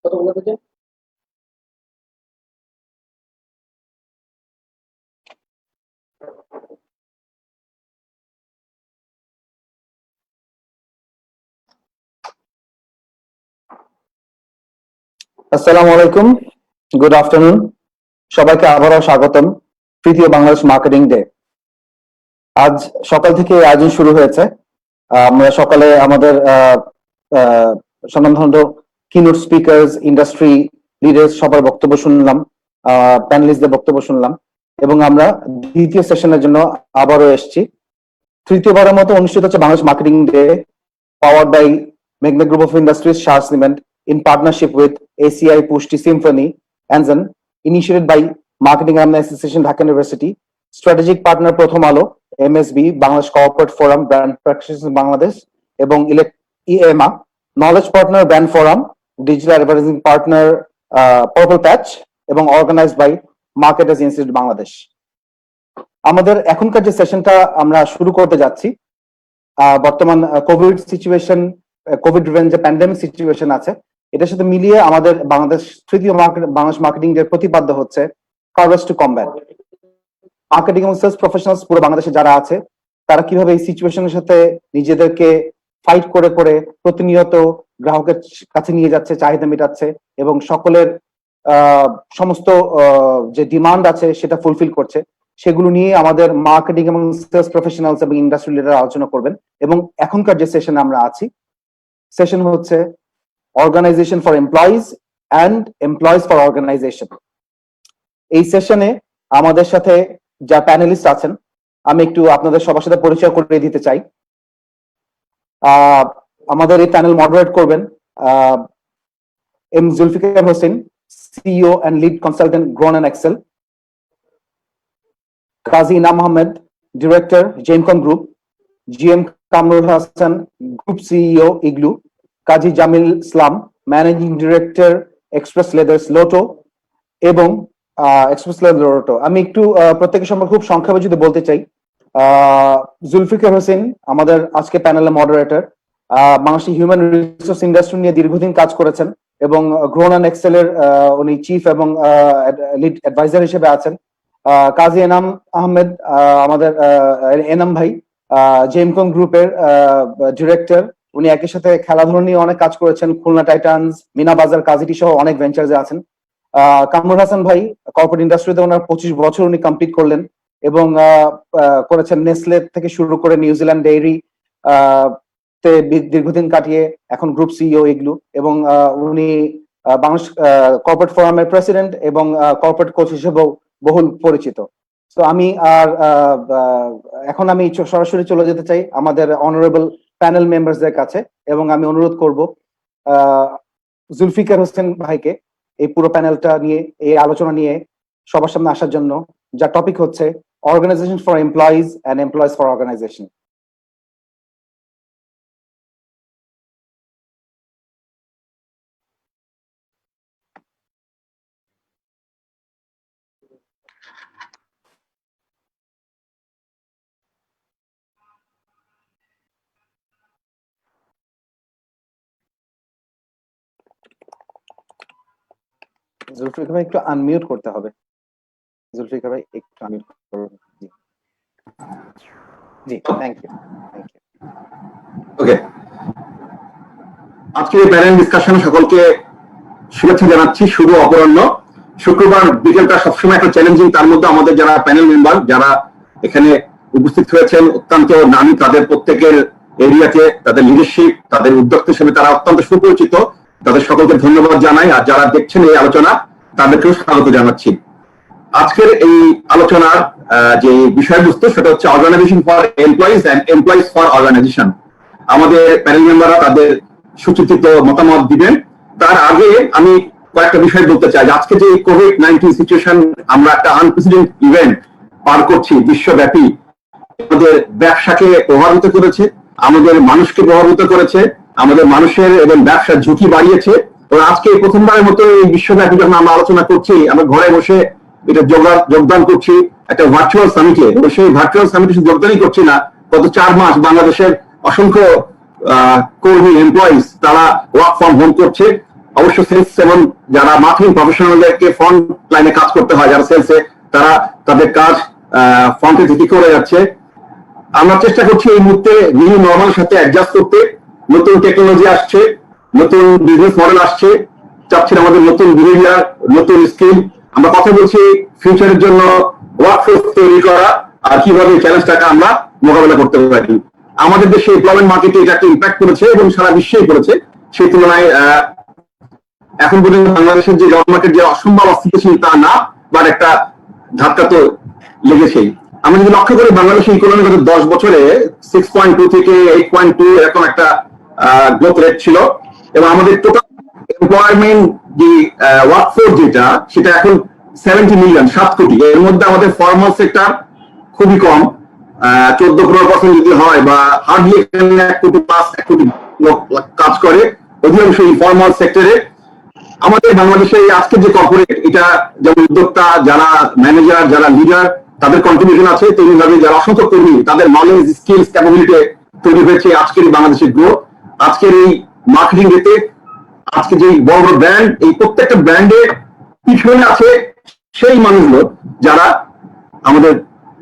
আসসালামু আলাইকুম, good afternoon. সবাইকে আবারও স্বাগতম তৃতীয় বাংলাদেশ মার্কেটিং ডে। আজ সকাল থেকে আয়োজন শুরু হয়েছে। আমরা সকালে আমাদের সম্মানধন্য কিনোট স্পিকার্স, ইন্ডাস্ট্রি লিডার্স সবার বক্তব্য শুনলাম, প্যানেলিস্টদের বক্তব্য শুনলাম, এবং আমরা দ্বিতীয় সেশনের জন্য আবারও এসেছি। তৃতীয়বারের মতো অনুষ্ঠিত হচ্ছে Bangladesh marketing day, powered by Magna Group of Industries, Shah Cement, in partnership with ACI Pushti Symphony, Anzen, initiated by Marketing Alumni Association, Dhaka University, strategic partner Prothom Alo, MSB, Bangladesh Corporate Forum, Brand Practitioners Bangladesh, এবং EMA, knowledge partner Brand Forum, digital advertising partner Purple Patch, এবং organized by Marketers Institute Bangladesh. আমাদের এখনকার যে সেশনটা আমরা শুরু করতে যাচ্ছি, বর্তমান কোভিড সিচুয়েশন, কোভিড ড্রিভেন যে প্যান্ডেমিক সিচুয়েশন আছে, এটার সাথে মিলিয়ে আমাদের বাংলাদেশ তৃতীয় বাংলাদেশ মার্কেটিং এর প্রতিপাদ্য হচ্ছে কারেজ টু কমব্যাট। মার্কেটিং এবং সেলস প্রফেশনালস পুরো বাংলাদেশে যারা আছে, তারা কিভাবে এই সিচুয়েশনের সাথে নিজেদেরকে ফাইট করে করে প্রতিনিয়ত গ্রাহকের কাছে নিয়ে যাচ্ছে, চাহিদা মেটাচ্ছে, এবং সকলের সমস্ত যে ডিমান্ড আছে সেটা ফুলফিল করছে, সেগুলো নিয়ে আমাদের মার্কেটিং এবং সেলস প্রফেশনালস এবং ইন্ডাস্ট্রি লিডার আলোচনা করবেন। এবং এখনকার যে সেশনে আমরা আছি, সেশন হচ্ছে organisation for employees and employees for organisation. এই সেশনে আমাদের সাথে যা প্যানেলিস্ট আছেন, আমি একটু আপনাদের সবার সাথে পরিচয় করে দিতে চাই। আমাদের এই প্যানেল মডারেট করবেন M Zulfikar Hossain, CEO and lead consultant grown and excel; Kazi Inam Ahmed, director Gemcon group; GM Kamrul Hasan, group CEO Igloo; Kazi Jamil Islam, managing director Express Leathers Lotto এবং এক্সপ্রেস লেদার লোটো। আমি একটু প্রত্যেকের সম্পর্কে খুব সংক্ষেপে যদি বলতে চাই, জুলফিকার হোসেন আমাদের আজকে প্যানেলের মডারেটর। বাংলাদেশের হিউম্যান রিসোর্স ইন্ডাস্ট্রি নিয়ে দীর্ঘদিন কাজ করেছেন এবং গ্রোন অ্যান্ড এক্সেলের উনি চিফ এবং লিড অ্যাডভাইজার হিসেবে আছেন। কাজী এনাম আহমেদ, আমাদের এনাম ভাই, জেমকন গ্রুপের ডিরেক্টর। উনি একই সাথে খেলাধুলা নিয়ে অনেক কাজ করেছেন, খুলনা টাইটান্স, মিনা বাজার, কাজিটি সহ অনেক ভেঞ্চার্সে আছেন। কামরুল হাসান ভাই কর্পোরেট ইন্ডাস্ট্রিতে ওনার 25 বছর উনি কমপ্লিট করলেন এবং করেছেন নেসলে থেকে শুরু করে নিউজিল্যান্ড ডেইরি তে দীর্ঘদিন কাটিয়ে এখন গ্রুপ সিইও ইগলু, এবং উনি বাংলাদেশ কর্পোরেট ফোরামের প্রেসিডেন্ট এবং কর্পোরেট কোচ হিসেবেও বহুল পরিচিত। তো আমি এখন আমি সরাসরি চলে যেতে চাই আমাদের অনারেবল প্যানেল মেম্বারসদের কাছে, এবং আমি অনুরোধ করব জুলফিকার হোসেন ভাইকে এই পুরো প্যানেলটা নিয়ে, এই আলোচনা নিয়ে সবার সামনে আসার জন্য, যার টপিক হচ্ছে organisation for employees and employees for organisation. Zulfikar ভাই একটু আনমিউট করতে হবে। জুলফিকার ভাই একটু আনমিউট করুন। জি, থ্যাংক ইউ। ওকে, আজকে প্যানেল ডিসকাশনে সকলকে শুভেচ্ছা জানাচ্ছি। শুভ অপরাহ্ন। শুক্রবার বিকেলটা সবসময় একটা চ্যালেঞ্জিং, তার মধ্যে আমাদের যারা প্যানেল মেম্বার যারা এখানে উপস্থিত হয়েছেন অত্যন্ত নামী, তাদের প্রত্যেকের এরিয়াতে তাদের লিডারশিপ, তাদের উদ্যোক্তা হিসেবে তারা অত্যন্ত সুপরিচিত। তাদের সকলকে ধন্যবাদ জানাই, আর যারা দেখছেন এই আলোচনা তাদেরকেও স্বাগত জানাচ্ছি। আজকের এই আলোচনার যে বিষয়বস্তু সেটা হচ্ছে organisation for employees and employees for organisation. আমাদের প্যানেল মেম্বাররা তাদের সুচিন্তিত মতামত দিবেন। তার আগে আমি কয়েকটা বিষয় বলতে চাই। আজকে যে কোভিড-19 সিচুয়েশন, আমরা একটা আনপ্রেসিডেন্টেড ইভেন্ট পার করছি বিশ্বব্যাপী, আমাদের ব্যবসাকে প্রভাবিত করেছে, আমাদের মানুষকে প্রভাবিত করেছে, আমাদের মানুষের এবং ব্যবসার ঝুঁকি বাড়িয়েছে। তো আজকে প্রথমবারের মতো এই বিশ্বব্যাপী যখন আমরা আলোচনা করছি, আমরা ঘরে বসে এটা যোগদান করছি একটা ভার্চুয়াল সামিটে, এবং সেই ভার্চুয়াল সামিটে যোগদানই করছি না, গত 4 মাস বাংলাদেশের অসংখ্য কর্মী, এমপ্লয়িজ তারা ওয়ার্ক ফ্রম হোম করছে। অবশ্য সেলস এবং যারা মার্কেটিং প্রফেশনালদেরকে ফ্রন্ট লাইনে কাজ করতে হয়, যারা সেলসে, তারা তাদের কাজ ফ্রন্টে থেকে করে যাচ্ছে। আমরা চেষ্টা করছি এই মুহূর্তে নিউ নর্মাল সাথে অ্যাডজাস্ট করতে। নতুন টেকনোলজি আসছে, নতুন বিজনেস মডেল আসছে, চাচ্ছেন আমাদের নতুন বিহেভিয়ার, নতুন স্কিল। আমরা কথা বলছি ফিউচারের জন্য ওয়ার্কফোর্স তৈরি করা আর কিভাবে চ্যালেঞ্জটাকে আমরা মোকাবেলা করতে পারি। আমাদের দেশে এমপ্লয়মেন্ট মার্কেটে এটা একটা ইম্প্যাক্ট করেছে এবং সারা বিশ্বেই করেছে। সেই তুলনায় এখন পর্যন্ত বাংলাদেশের যে জব মার্কেট যে অসম্ভব অস্থিতিশীল তা না, বাট একটা ধাক্কা তো লেগেছেই। আমরা যদি লক্ষ্য করি বাংলাদেশের ইকোনমি গত 10 বছরে 6.2 থেকে 8.2 এরকম একটা গ্রোথ রেট ছিল, এবং আমাদের টোটাল এমপ্লয়মেন্ট যে ওয়ার্কফোর্স যেটা, সেটা এখন 70 মিলিয়ন, 7 কোটি। এর মধ্যে আমাদের ফর্মাল সেক্টর খুবই কম, 14-15% যদি হয়, বা হার্ডলি 1 কোটি প্লাস 1 কোটি লোক কাজ করে, অধিকাংশ ইনফর্মাল সেক্টরে। আমাদের বাংলাদেশে আজকে যে কর্পোরেট, এটা যেমন উদ্যোক্তা, যারা ম্যানেজার, যারা লিডার, তাদের কন্ট্রিবিউশন আছে, তেমনিভাবে যারা অসংখ্য কর্মী, তাদের নলেজ, স্কিলস, ক্যাপাবিলিটি তৈরি হয়েছে আজকের বাংলাদেশের গ্রোথ। আজকের এই মার্কেটিং রেটে আজকে যে বড় বড় ব্র্যান্ড, এই প্রত্যেকটা ব্র্যান্ডের পিছনে আছে সেই মানুষগুলো যারা আমাদের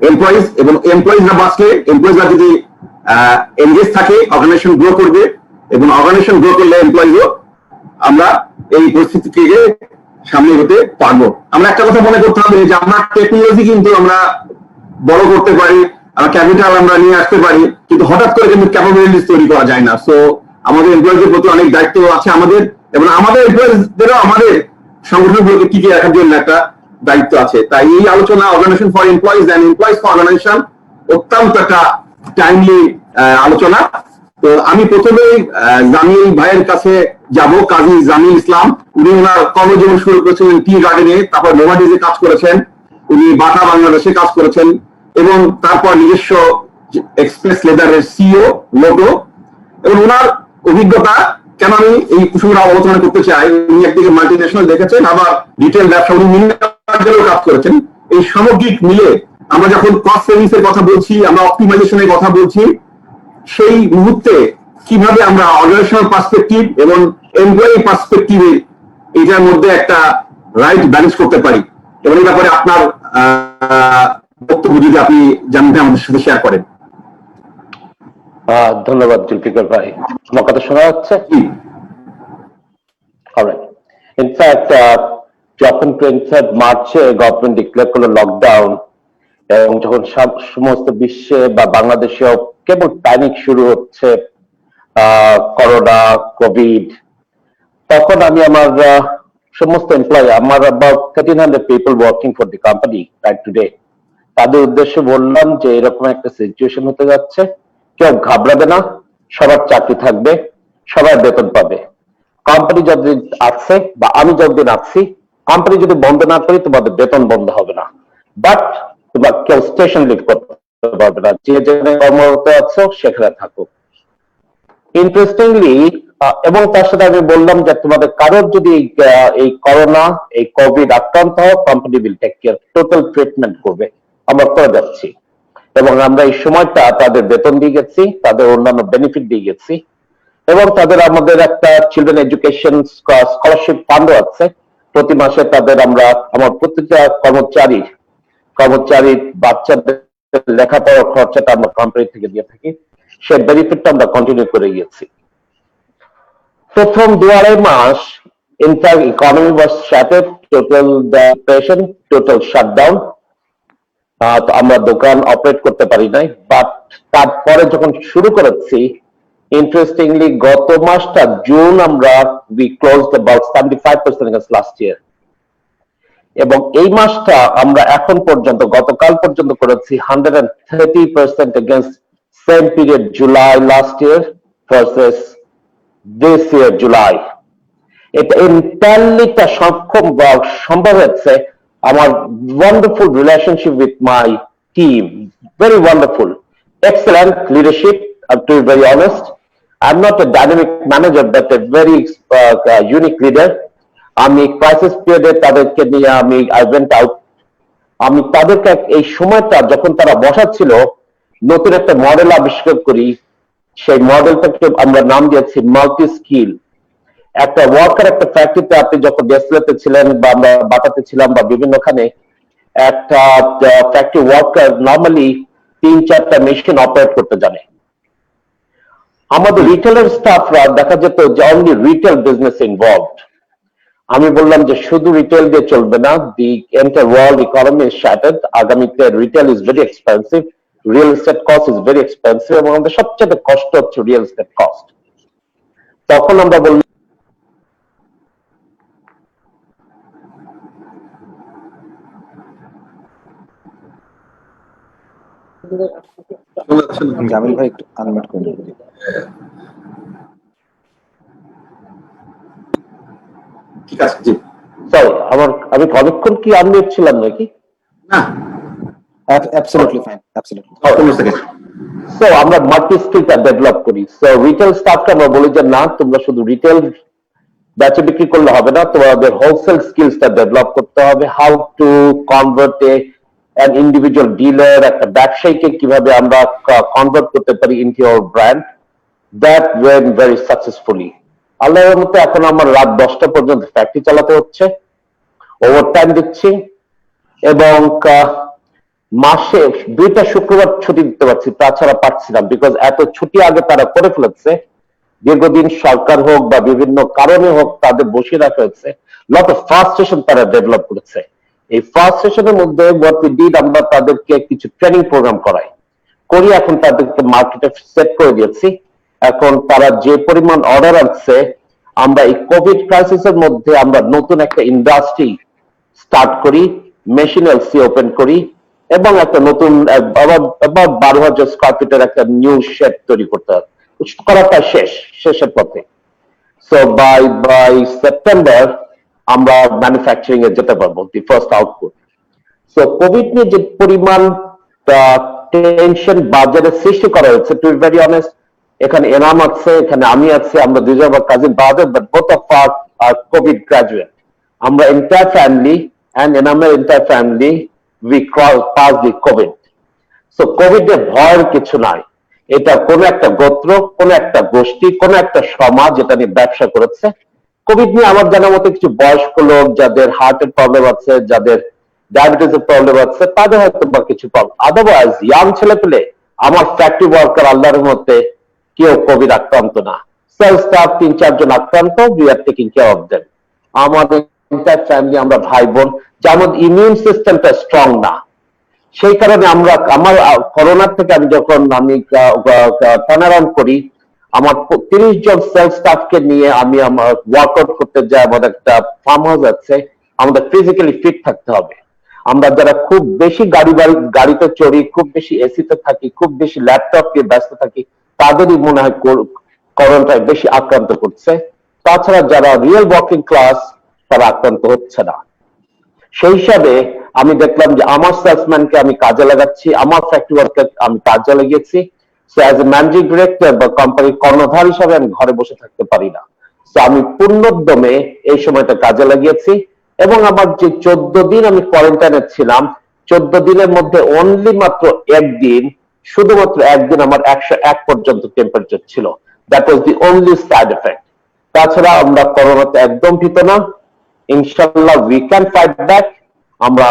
এমপ্লয়িজ, এবং এমপ্লয়িজরা বাঁচলে, এমপ্লয়িজরা যদি এনগেজ থাকে, অর্গানাইজেশন গ্রো করবে, এবং অর্গানাইজেশন গ্রো করলে এমপ্লয়িজও আমরা এই পরিস্থিতি থেকে সামনে হতে পারবো। আমরা একটা কথা মনে করতে হবে যে আমরা টেকনোলজি কিন্তু আমরা বড় করতে পারি, ক্যাপিটাল আমরা নিয়ে আসতে পারি, কিন্তু হঠাৎ করে কিন্তু ক্যাপাবিলিটিস তৈরি করা যায় না। সো আমাদের এমপ্লয়িজের প্রতি অনেক দায়িত্ব আছে আমাদের, এবং আমাদের এমপ্লয়িজদেরও আমাদের সংগঠনগুলোকে টিকিয়ে রাখার জন্য একটা দায়িত্ব আছে। তাই এই আলোচনা organisation for employees and employees for organisation অত্যন্ত একটা টাইমলি আলোচনা। তো আমি প্রথমেই জামিল ভাইয়ের কাছে যাব, কাজী জামিল ইসলাম। উনি ওনার কর্মজীবন শুরু করেছিলেন টি গার্ডেনে, তারপর নোভাডিজে কাজ করেছেন, উনি বাটা বাংলাদেশে কাজ করেছেন, এবং তারপর নিজস্ব এক্সপ্রেস লেদারের সিও লোটো। এবং ওনার অভিজ্ঞতা কেন আমি এই কুসুমের আলোচনা করতে চাই, উনি একদিকে মাল্টি ন্যাশনাল দেখেছেন, আবার রিটেল ব্যবসা, উনি মিনিমার্কেটেও কাজ করেছেন। এই সামগ্রিক মিলে আমরা যখন কস্ট সেভিংস এর কথা বলছি, আমরা অপটিমাইজেশনের কথা বলছি, সেই মুহূর্তে কিভাবে আমরা অর্গানাইজেশনাল পার্সপেক্টিভ এবং এমপ্লয়ি পার্সপেক্টিভে এটার মধ্যে একটা রাইট ব্যালেন্স করতে পারি, এবং এই ব্যাপারে আপনার বক্তব্য যদি আপনি জানতে আমাদের সাথে শেয়ার করেন। ধন্যবাদ জুলফিকার ভাই। আমার কথা শোনা যাচ্ছে? ইনফ্যাক্ট যখন 23 মার্চে গভর্নমেন্ট ডিক্লেয়ার করলো লকডাউন, এবং যখন সমস্ত বিশ্বে বা বাংলাদেশেও কেবল প্যানিক শুরু হচ্ছে, করোনা, কোভিড, তখন আমি আমার সমস্ত এমপ্লয়ি, আমার about 1300 people working for the company right today, তাদের উদ্দেশ্যে বললাম যে এরকম একটা সিচুয়েশন হতে যাচ্ছে, কেউ ঘাবড়াবে না, সবার চাকরি থাকবে, সবাই বেতন পাবে। কোম্পানি যতদিন আছে বা আমি যতদিন আছি, কোম্পানি যদি বন্ধ না করি তোমাদের বেতন বন্ধ হবে না, বাট তোমার কেউ স্টেশন লিভ করতে পারবে না, যে যেখানে কর্মরত আছো সেখানে থাকো। ইন্টারেস্টিংলি, এবং তার সাথে আমি বললাম যে তোমাদের কারোর যদি এই করোনা, এই কোভিড আক্রান্ত হয়, company will take care, total treatment করবে, আমরা করে যাচ্ছি। এবং আমরা এই সময়টা তাদের বেতন দিয়ে গেছি, তাদের অন্যান্য বেনিফিট দিয়ে গেছি, এবং তাদের আমাদের একটা চিলড্রেন এডুকেশন স্কলারশিপ ফান্ডও আছে। প্রতি মাসে তাদের আমরা, আমার প্রত্যেকটা কর্মচারীর বাচ্চাদের লেখাপড়ার খরচাটা আমরা কোম্পানি থেকে দিয়ে থাকি, সেই বেনিফিটটা আমরা কন্টিনিউ করে গিয়েছি। প্রথম 2-2.5 মাস ইনফ্যাক্ট ইকোনমি ওয়াজ শাটার্ড, টোটাল ডিপ্রেশন, টোটাল শাটডাউন। তো আমরা দোকান অপারেট করতে পারি নাই, বাট তারপরে যখন শুরু করেছি, ইন্টারেস্টিংলি গত মাসটা জুন আমরা we closed about 75% against last year, এবং এই মাসটা আমরা এখন পর্যন্ত, গতকাল পর্যন্ত করেছি 130% against same period July last year versus this ইয়ার জুলাই। এটা এন্টায়ারলি সম্ভব হচ্ছে আমার wonderful relationship with my team, very wonderful, excellent leadership. To be very honest, I'm not a dynamic manager, but a very unique leader. আমি crisis পিরিয়ডে তাদেরকে নিয়ে I went out, আমি তাদেরকে এই সময়টা যখন তারা বসাচ্ছিল, নতুন একটা মডেল আবিষ্কার করি। সেই মডেলটাকে আমরা নাম দিয়েছি মাল্টি স্কিল। একটা ওয়ার্কার একটা ফ্যাক্টরিতে আপনি যখন ডিসপ্লেতে ছিলেন বা আমরা বাটাতে ছিলাম বা বিভিন্নখানে, একটা ফ্যাক্টরি ওয়ার্কার নর্মালি 3-4টা মেশিন অপারেট করতে জানে। আমাদের রিটেলের স্টাফরা দেখা যেত যে অনলি রিটেল বিজনেস ইনভলভড। আমি বললাম যে শুধু রিটেল দিয়ে চলবে না, the entire world economy is shattered. আগামীতে retail is very expensive, real estate cost is very expensive, এবং আমাদের সবচেয়ে কষ্ট হচ্ছে রিয়েল এস্টেট কস্ট। তখন আমরা বললাম জামিল ভাই একটু আনমিউট করে দিন। ঠিক আছে, জি। সরি, আমি কতক্ষণ কি আনমিউট ছিলাম নাকি? না, অ্যাবসলিউটলি ফাইন, অ্যাবসলিউটলি। সো আমরা মাল্টি স্কিলটা ডেভেলপ করি। সো রিটেল স্টাফকে আমরা বলি যে না, তোমরা শুধু রিটেল বেচে বিক্রি করলে হবে না, তোমাদের হোলসেল স্কিলসটা ডেভেলপ করতে হবে। How to convert an individual dealer, একটা ব্যবসায়ীকে কিভাবে আমরা কনভার্ট করতে পারি into hour brand. That went very successfully. আল্লাহর মতে এখন আমার রাত 10টা পর্যন্ত ফ্যাক্টরি চালাতে হচ্ছে, ওভারটাইম দিচ্ছি, এবং মাসে 2টা শুক্রবার ছুটি দিতে পারছি, তাছাড়া পারছিলাম। বিকজ এত ছুটি আগে তারা করে ফেলেছে, দীর্ঘদিন সরকার হোক বা বিভিন্ন কারণে হোক তাদের বসিয়ে রাখা হয়েছে। লট অফ ফ্রাস্ট্রেশন তারা ডেভেলপ করেছে। এই ফ্রাস্ট্রেশনের মধ্যে হোয়াট উই ডিড, আমরা তাদেরকে কিছু ট্রেনিং প্রোগ্রাম করি। এখন তাদেরকে মার্কেটে সেট করে দিয়েছি। এখন তারা যে পরিমাণ অর্ডার আসছে, আমরা এই কোভিড ক্রাইসিসের মধ্যে আমরা নতুন একটা ইন্ডাস্ট্রি স্টার্ট করি, মেশিন এলসি ওপেন করি, এবং একটা নতুন আবার 12,000 স্কয়ার ফিটের একটা নিউ শেড তৈরি করতে হবে, করাটা শেষের পথে। সো বাই সেপ্টেম্বর আমরা ম্যানুফ্যাকচারিং এ যেতে পারবো, the first output. So Covid নিয়ে যে পরিমাণ টেনশন বাজারে সৃষ্টি করা হয়েছে, টু বি ভেরি অনেস্ট, এখানে এনাম আছে, এখানে আমি আছি, আমরা দুজন আমার cousin brother, but both of are covid graduate. আমরা এন্টায়ার ফ্যামিলি অ্যান্ড এনামের entire family we pass the covid. So covid এর ভয়ের কিছু নাই। এটা কোন একটা গোত্র, কোন একটা গোষ্ঠী, কোন একটা সমাজ এটা নিয়ে ব্যবসা করেছে। কোভিড নিয়ে আমার জানা মতো কিছু বয়স্ক লোক, যাদের হার্টের প্রবলেম আছে, যাদের ডায়াবেটিস এর প্রবলেম আছে, তাদের হয়তো বা কিছু প্রবলেম। আদারওয়াইজ ইয়াং ছেলে পেলে, আমার ফ্যাক্টরি ওয়ার্কার আল্লাহর মধ্যে কেউ কোভিড আক্রান্ত না। সেল স্টাফ 3-4 জন আক্রান্ত, we are taking care of them. আমাদের এন্টায়ার ফ্যামিলি, আমরা ভাই বোন, যেমন ইমিউন সিস্টেমটা স্ট্রং না, সেই কারণে আমার করোনার থেকে আমি টার্ন অ্যারাউন্ড করি, আমার 30 জন সেল স্টাফকে নিয়ে আমি আমার ওয়ার্কআউট করতে যাই। আমাদের একটা ফার্ম হাউস আছে, আমাদের ফিজিক্যালি ফিট থাকতে হবে। আমরা যারা খুব বেশি গাড়িতে চড়ি, খুব বেশি এসিতে থাকি, খুব বেশি ল্যাপটপ নিয়ে ব্যস্ত থাকি, তাদেরই মনে হয় করোনাটায় বেশি আক্রান্ত করছে। তাছাড়া যারা রিয়েল ওয়ার্কিং ক্লাস, তারা আক্রান্ত হচ্ছে না। সেই হিসাবে আমি দেখলাম যে আমার সেলসম্যানকে আমি কাজে লাগাচ্ছি, আমার ফ্যাক্টরি ওয়ার্কার আমি কাজে লাগিয়েছি। So as a managing director বা কোম্পানির কর্ণধার হিসাবে আমি ঘরে বসে থাকতে পারি না। সো আমি পূর্ণোদ্যমে এই সময়টা কাজে লাগিয়েছি, এবং আমার যে 14 দিন আমি কোয়ারেন্টাইনে ছিলাম, 14 দিনের মধ্যে অনলি মাত্র একদিন, শুধুমাত্র একদিন আমার 101 পর্যন্ত টেম্পারেচার ছিল। That was the only side effect. তাছাড়া আমরা করোনাতে একদম ভীত না, ইনশাল্লাহ উই ক্যান ফাইট ব্যাক। আমরা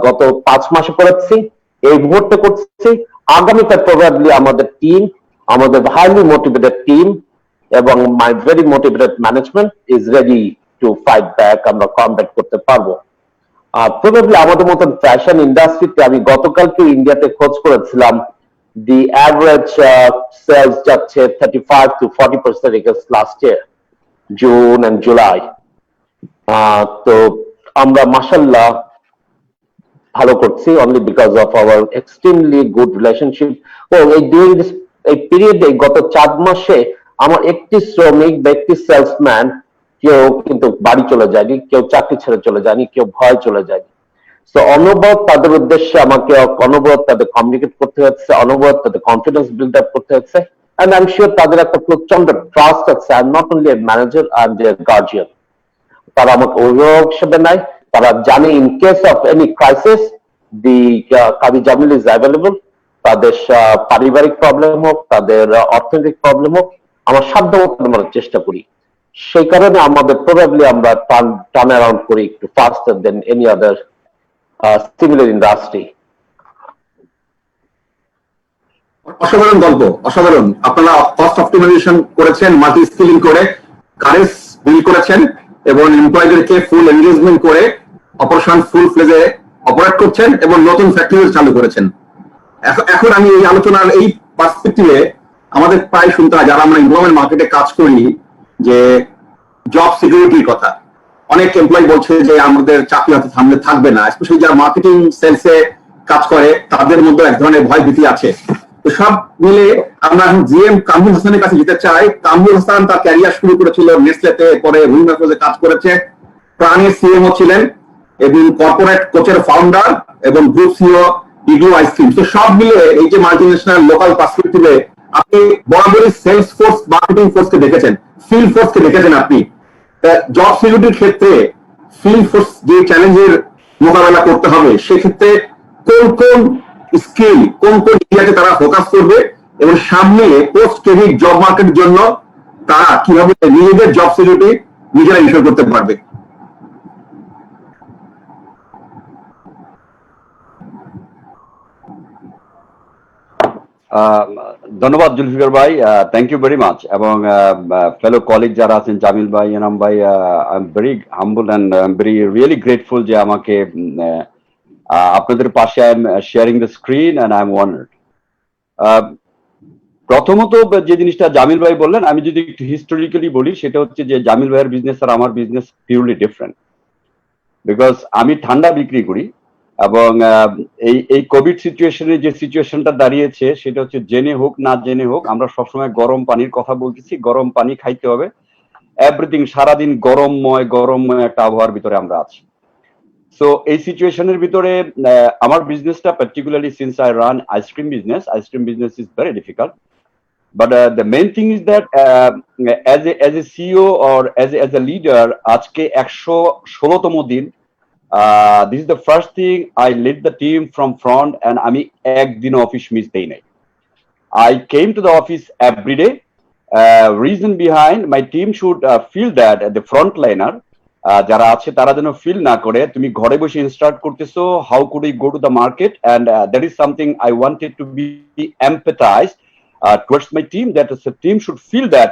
গত 5 মাসে করেছি, এই মুহূর্তে করছি, আগামীতে প্রবাবলি আমাদের টিম, আমাদের হাইলি মোটিভেটেড টিম এবং মাই very motivated management is ready to fight back. আমরা কমব্যাট করতে পারবো। প্রবাবলি আমাদের মতন ফ্যাশন ইন্ডাস্ট্রিতে, আমি গতকালকে ইন্ডিয়াতে খোঁজ করেছিলাম, দি অ্যাভারেজ সেলস যাচ্ছে 35 to 40% against last year, June and July. তো আমরা মাশাআল্লাহ ভালো করছি, only because of our extremely good relationship. ও এই পিরিয়ডে গত 4 মাসে আমার একটি শ্রমিক বা একটি সেলসম্যান কেউ কিন্তু বাড়ি চলে যায়নি, কেউ চাকরি ছেড়ে চলে যায়নি, কেউ ভয় চলে যায়নি। তো অনবরত তাদের উদ্দেশ্যে আমাকে অনবরত তাদের কমিউনিকেট করতে হচ্ছে, অনবরত তাদের কনফিডেন্স বিল্ড আপ করতে হচ্ছে। এন্ড আই এম শিওর তাদের একটা প্রচন্ড ট্রাস্ট আছে। I am not only a manager, I am their guardian. তারা আমাকে অভিভাবক হিসেবে নেয়। তারা জানে in case of any crisis the Kazi Jamil is available. তাদের পারিবারিক প্রবলেম হোক, তাদের অর্থনৈতিক প্রবলেম হোক, আমার সাধ্য মতো আমরা চেষ্টা করি। সেই কারণে আমাদের প্রবাবলি আমরা টার্ন অ্যারাউন্ড করি একটু ফাস্টার than any other similar industry. অসাধারণ গল্প, অসাধারণ। আপনারা কস্ট অপটিমাইজেশন করেছেন, মাল্টি স্কিলিং করে কারেজ বিল করেছেন এবং এমপ্লয়ীদেরকে ফুল এনগেজমেন্ট করে অপারেশন ফুল ফ্লেজে অপারেট করছেন এবং নতুন ফ্যাক্টরি চালু করেছেন। এখন আমি এই আলোচনার এই পার্সপেক্টিভে আমাদের প্রায় শুনতে হয়, যারা আমরা এমপ্লয়মেন্ট মার্কেটে কাজ করি, যে জব সিকিউরিটির কথা। অনেক এমপ্লয়ি বলছে যে আমাদের চাকরি হাতে থামলে থাকবে না, স্পেশালি যারা মার্কেটিং সেলসে কাজ করে তাদের মধ্যে এক ধরনের ভয় ভীতি আছে। তো সব মিলে আমরা এখন জিএম কামরুল হাসানের কাছে যেতে চাই। কামরুল হাসান তার ক্যারিয়ার শুরু করেছিল নেসলেতে, পরে রুই ম্যাক্রোজে কাজ করেছে, প্রাণের সিএমও ছিলেন এবং কর্পোরেট কোচের ফাউন্ডার এবং গ্রুপ সিও ইগলো আইসক্রিম। তো সব মিলে এই যে মাল্টিন্যাশনাল লোকাল পার্সপেক্টিভে আপনি বরাবরই সেলস ফোর্স, মার্কেটিং ফোর্সকে দেখেছেন, ফিল্ড ফোর্সকে দেখেছেন। আপনি জব সিকিউরিটির ক্ষেত্রে ফিল্ড ফোর্স যে চ্যালেঞ্জের মোকাবেলা করতে হবে, সেক্ষেত্রে কোন কোন স্কিল, কোন কোন এরিয়াতে তারা ফোকাস করবে এবং সামনে পোস্ট ক্রেডিট জব মার্কেটের জন্য তারা কিভাবে নিজেদের জব সিকিউরিটি নিজেরা ইনশিওর করতে পারবে। ধন্যবাদ জুলফিকার ভাই, থ্যাংক ইউ ভেরি মাচ। এবং ফেলো কলিগ যারা আছেন, জামিল ভাই, এনাম ভাই, I am very humble and I am very really grateful যে আমাকে আপনাদের পাশে I am sharing the screen and I am honoured. প্রথমত যে জিনিসটা জামিল ভাই বললেন, আমি যদি একটু হিস্টোরিক্যালি বলি, সেটা হচ্ছে যে জামিল ভাইয়ের বিজনেস আর আমার বিজনেস পিওরলি ডিফারেন্ট। বিকজ আমি ঠান্ডা বিক্রি করি এবং এই কোভিড সিচুয়েশনে যে সিচুয়েশনটা দাঁড়িয়েছে সেটা হচ্ছে জেনে হোক না জেনে হোক আমরা সবসময় গরম পানির কথা বলতেছি, গরম পানি খাইতে হবে, এভরিথিং সারাদিন গরমময় একটা আবহাওয়ার ভিতরে আমরা আছি। সো এই সিচুয়েশনের ভিতরে আমার বিজনেসটা particularly since I run ice cream business is very difficult. But the main thing is that as a CEO or as a leader, আজকে 116তম দিন, this is the first thing I led the team from front and আমি একদিন office miss দেই নাই। I came to the office every day. Reason behind my team should feel that the frontliner যারা আছে তারা যেন ফিল না করে তুমি ঘরে বসে ইনস্টার্ট করতেছো, how could I go to the market, and that is something I wanted to be empathized towards my team, that the team should feel that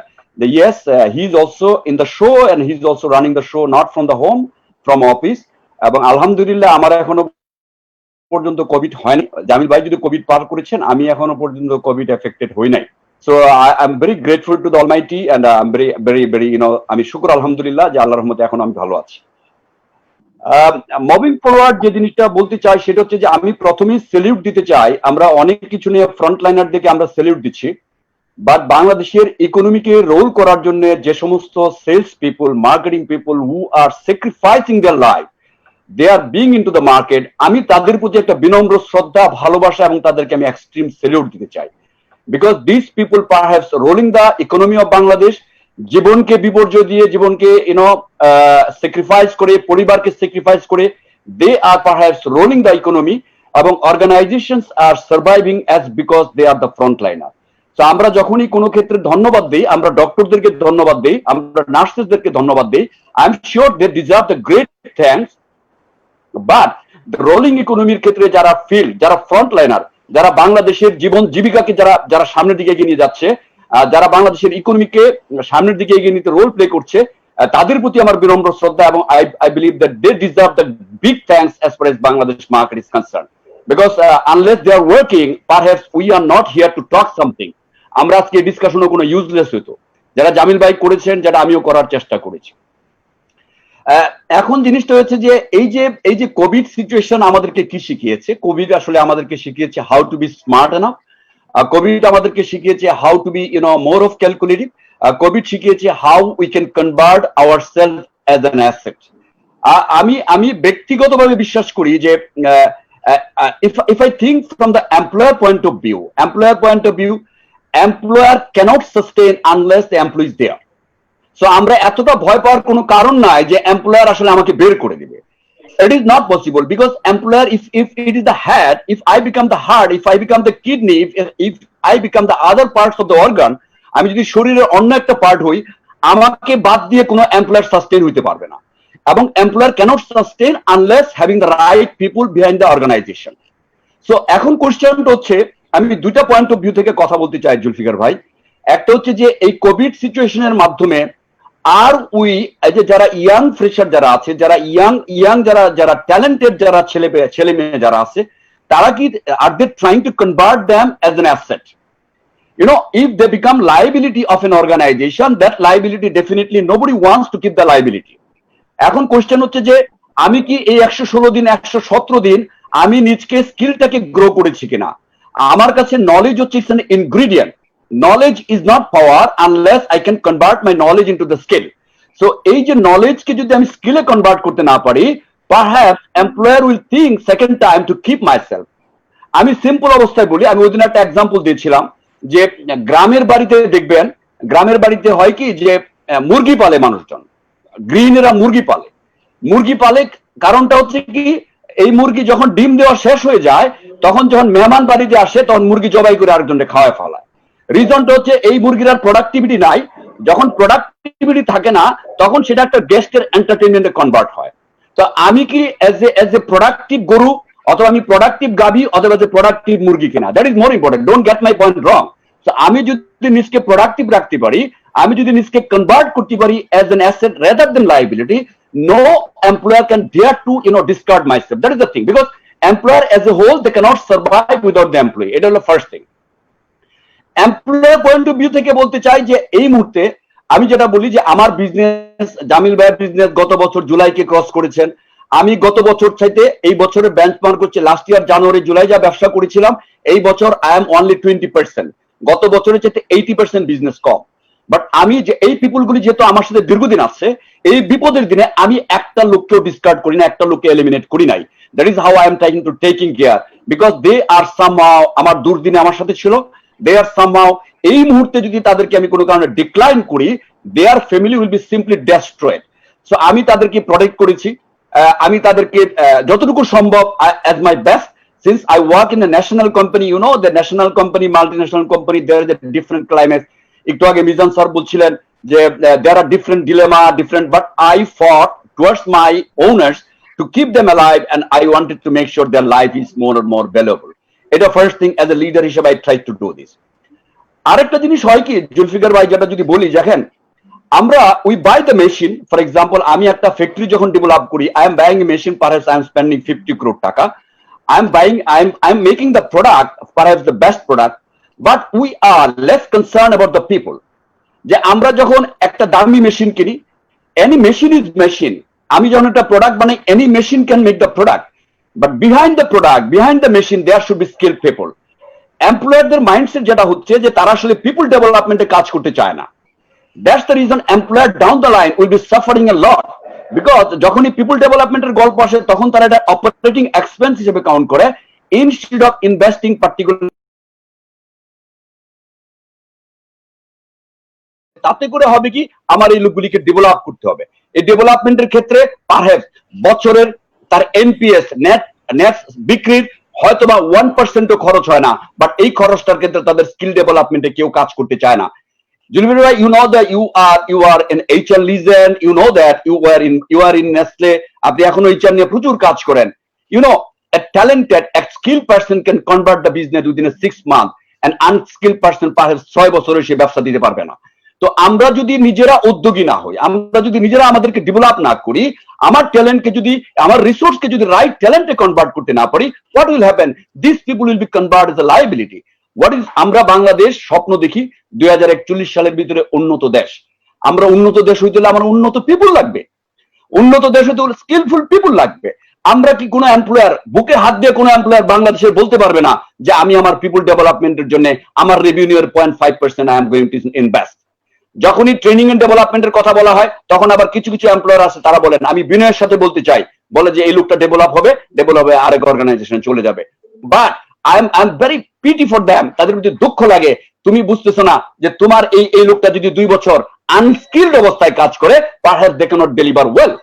yes, he is also in the show and he is also running the show not from the home, from office. এবং আলহামদুলিল্লাহ আমার এখনো পর্যন্ত Covid হয়নি। জামিল ভাই যদি Covid পার করেছেন, আমি এখনো পর্যন্ত কোভিড এফেক্টেড হই নাই। So I am very grateful to the almighty and I am very আমি শুকর আলহামদুলিল্লাহ যে আল্লাহর রহমতে এখন আমি ভালো আছি। মুভিং ফরওয়ার্ড যে জিনিসটা বলতে চাই সেটা হচ্ছে যে আমি প্রথমেই সেলিউট দিতে চাই। আমরা অনেক কিছু নিয়ে ফ্রন্টলাইনার দিকে আমরা সেলিউট দিচ্ছি, বাট বাংলাদেশের ইকোনমিকে রোল করার জন্য যে সমস্ত sales people, marketing people who are sacrificing their life, they are being into the market, আমি তাদের প্রতি একটা বিনম্র শ্রদ্ধা, ভালোবাসা এবং তাদেরকে আমি এক্সট্রিম সেলিউট দিতে চাই। Because this people perhaps rolling the economy of Bangladesh, জীবনকে বিপর্যয় দিয়ে, জীবনকে স্যাক্রিফাইস করে, পরিবারকে স্যাক্রিফাইস করে, they are perhaps rolling the economy, এবং organisations are surviving as because they are the frontliner. তো আমরা যখনই কোনো ক্ষেত্রে ধন্যবাদ দিই, আমরা ডক্টরদেরকে ধন্যবাদ দিই, আমরা নার্সেসদেরকে ধন্যবাদ দিই, I am sure they deserve the great thanks. But rolling ইকোনমির ক্ষেত্রে যারা ফিল্ড, যারা ফ্রন্টলাইনার, যারা বাংলাদেশের জীবন জীবিকাকে যারা সামনের দিকে এগিয়ে নিয়ে যাচ্ছে, যারা বাংলাদেশের ইকোনমিকে সামনের দিকে এগিয়ে নিতে রোল প্লে করছে, তাদের প্রতি আমার বিনম্র শ্রদ্ধা, এবং I believe that they deserve the big thanks as far as Bangladesh market is concern. Because unless they are working, perhaps we are not here to talk something. আমরা আজকে ডিসকাশনও কোনো ইউজলেস হইতো, যারা জামিল ভাই করেছেন, যেটা আমিও করার চেষ্টা করেছি। এখন জিনিসটা হচ্ছে যে এই যে কোভিড সিচুয়েশন আমাদেরকে কি শিখিয়েছে, কোভিড আসলে আমাদেরকে শিখিয়েছে how to be smart enough, covid আমাদেরকে শিখিয়েছে how to be more of calculative, covid শিখিয়েছে how we can convert our self as an asset. আমি ব্যক্তিগতভাবে বিশ্বাস করি যে if I think from the employer point of view, employer cannot sustain unless the employee is there. So আমরা এতটা ভয় পাওয়ার কোনো কারণ নাই যে এমপ্লয়ার আসলে আমাকে বের করে দিবে। It is not possible, because employer, if it is the head, if I become the heart, if I become the kidney, if I become the other parts of the organ, আমি যদি শরীরের অন্য একটা পার্ট হই, আমাকে বাদ দিয়ে কোনো এমপ্লয়ার সাস্টেইন হইতে পারবে না, এবং employer cannot sustain unless having the right people behind the organisation. So এখন কোশ্চেনটা হচ্ছে, আমি দুইটা পয়েন্ট অফ ভিউ থেকে কথা বলতে চাই জুলফিকার ভাই। একটা হচ্ছে যে এই কোভিড সিচুয়েশনের মাধ্যমে আর উই যে যারা ইয়াং ফ্রেশার যারা আছে, যারা ইয়াং যারা ট্যালেন্টেড যারা ছেলে মেয়ে যারা আছে, তারা কি are they trying to convert them as an asset? If they become liability of an organization, that liability definitely nobody wants to keep the liability. এখন কোশ্চেন হচ্ছে যে আমি কি এই 116 দিন 117 দিন আমি নিজকে স্কিলটাকে গ্রো করেছি কিনা? আমার কাছে নলেজ হচ্ছে it's an ingredient. Knowledge is not power unless I can convert my knowledge into the skill. So এই যে নলেজকে যদি আমি স্কিলে কনভার্ট করতে না পারি, perhaps employer will think second time to keep myself. আমি সিম্পল অবস্থায় বলি, আমি ওই দিন একটা এক্সাম্পল দিয়েছিলাম যে গ্রামের বাড়িতে দেখবেন, গ্রামের বাড়িতে হয় কি যে মুরগি পালে মানুষজন, গ্রিনেরা মুরগি পালে কারণটা হচ্ছে কি, এই মুরগি যখন ডিম দেওয়া শেষ হয়ে যায়, তখন যখন মেহমান বাড়িতে আসে তখন মুরগি জবাই করে আরেকজনকে খাওয়ায় ফেলায়। রিজনটা হচ্ছে এই মুরগির আর প্রোডাক্টিভিটি নাই। যখন প্রোডাক্টিভিটি থাকে না, তখন সেটা একটা গেস্টের এন্টারটেইনমেন্টে কনভার্ট হয়। তো আমি কি এজ এ প্রোডাক্টিভ গরু, অথবা আমি প্রোডাক্টিভ গাভী, অথবা যে প্রোডাক্টিভ মুরগি কিনা, that is more important. Don't get my point wrong. আমি যদি নিজকে প্রোডাক্টিভ রাখতে পারি, আমি যদি নিজকে কনভার্ট করতে পারি as an asset rather than liability, no employer can dare to discard myself. That is the thing, because employer as a whole, they cannot survive without the employee. এটা হলো first thing. Employer point of view থেকে বলতে চাই যে এই মুহূর্তে আমি যেটা বলি যে আমার বিজনেস, জামিল ভাইয়ের বিজনেস গত বছর জুলাইকে ক্রস করেছেন। আমি গত বছর চাইতে এই বছরের বেঞ্চমার্ক হচ্ছে লাস্ট ইয়ার জানুয়ারি জুলাই যা ব্যবসা করেছিলাম, এই বছর আই এম অনলি 20%। গত বছরের চাইতে 80% বিজনেস কম। বাট আমি যে এই পিপুল গুলি যেহেতু আমার সাথে দীর্ঘদিন আছে, এই বিপদের দিনে আমি একটা লোককেও ডিসকার্ড করি না, একটা লোককে এলিমিনেট করি নাই। That is how I am trying to taking care, because they are somehow আমার দুর্দিনে আমার সাথে ছিল, দে আর সামহাউ এই মুহূর্তে যদি তাদেরকে আমি কোনো কারণে ডিক্লাইন করি, দেয়ার family will be simply destroyed. So আমি তাদেরকে প্রোটেক্ট করেছি, আমি তাদেরকে যতটুকু সম্ভব as my best. Since I work in a national company, the national company, multinational company, there is a different climate. একটু আগে মিজান স্যার বলছিলেন যে there are different dilemma, but I fought towards my owners to keep them alive, and I wanted to make sure their life is more and more valuable. এটা first thing, as a leader হিসেবে I try to do this. আরেকটা জিনিস হয় কি জুলফিকার ভাই, যেটা যদি বলি, দেখেন আমরা we by the machine. For example, আমি একটা ফ্যাক্টরি যখন ডেভেলপ করি, I am buying a machine, perhaps I am spending 50 crore টাকা। I'm making the product, perhaps the best product, but we are less concerned about the people. যে আমরা যখন একটা দামি মেশিন কিনি, any machine is machine, আমি যখন একটা প্রোডাক্ট বানাই, any machine can make the product, but behind the product, behind the machine, there should be skilled people. এমপ্লয়ারদের মাইন্ডসেট যেটা হচ্ছে যে তারা আসলে পিপল ডেভেলপমেন্টে কাজ করতে চায় না। That's the reason employer down the line will be suffering a lot, because যখনই পিপল ডেভেলপমেন্টের গল্প আসে, তখন তারা এটা অপারেটিং এক্সপেন্স হিসেবে কাউন্ট করে, ইনস্টেড অফ ইনভেস্টিং পার্টিকুলার। তাতে করে হবে কি, আমার এই লোকগুলিকে ডেভেলপ করতে হবে। এই ডেভেলপমেন্টের ক্ষেত্রে পারহ্যাপস বছরের তার এনপিএস নেট বিক্রির হয়তোবা 1% খরচ হয় না, বাট এই খরচটার ক্ষেত্রে তাদের স্কিল ডেভেলপমেন্টে কেউ কাজ করতে চায় না। Julfir bhai, you know that you are an HR legend, you know that you are in Nestle, আপনি এখনো HR নিয়ে প্রচুর কাজ করেন। A talented, a skilled person can convert the business within a 6 months, an unskilled person perhaps 6 বছরে সে ব্যবসা দিতে পারবে না। তো আমরা যদি নিজেরা উদ্যোগী না হই, আমরা যদি নিজেরা আমাদেরকে ডেভেলপ না করি, আমার ট্যালেন্টকে যদি, আমার রিসোর্সকে যদি রাইট ট্যালেন্টে কনভার্ট করতে না পারি, what will happen? These people will be converted as a liability. আমরা বাংলাদেশ স্বপ্ন দেখি 2041 সালের ভিতরে উন্নত দেশ। আমরা উন্নত দেশ হইতে হলে আমার উন্নত পিপুল লাগবে, উন্নত দেশ হইতে হলে স্কিলফুল পিপুল লাগবে। আমরা কি কোনো এমপ্লয়ার, বুকে হাত দিয়ে কোনো এমপ্লয়ার বাংলাদেশে বলতে পারবে না যে আমি আমার পিপুল ডেভেলপমেন্টের জন্য আমার রেভিনিউর 0.5% I am going to invest? যখনই ট্রেনিং এন্ড ডেভেলপমেন্টের কথা বলা হয়, তখন আবার কিছু এমপ্লয়ার আছে, তারা বলেন, আমি বিনয়ের সাথে বলতে চাই, বলে যে এই লোকটা ডেভেলপ হবে আরেক অর্গানাইজেশনে চলে যাবে। But I'm very pity for them. তাদের প্রতি দুঃখ লাগে, তুমি বুঝতেছো না যে তোমার এই লোকটা যদি 2 বছর আনস্কিলড অবস্থায় কাজ করে, perhaps they cannot deliver well.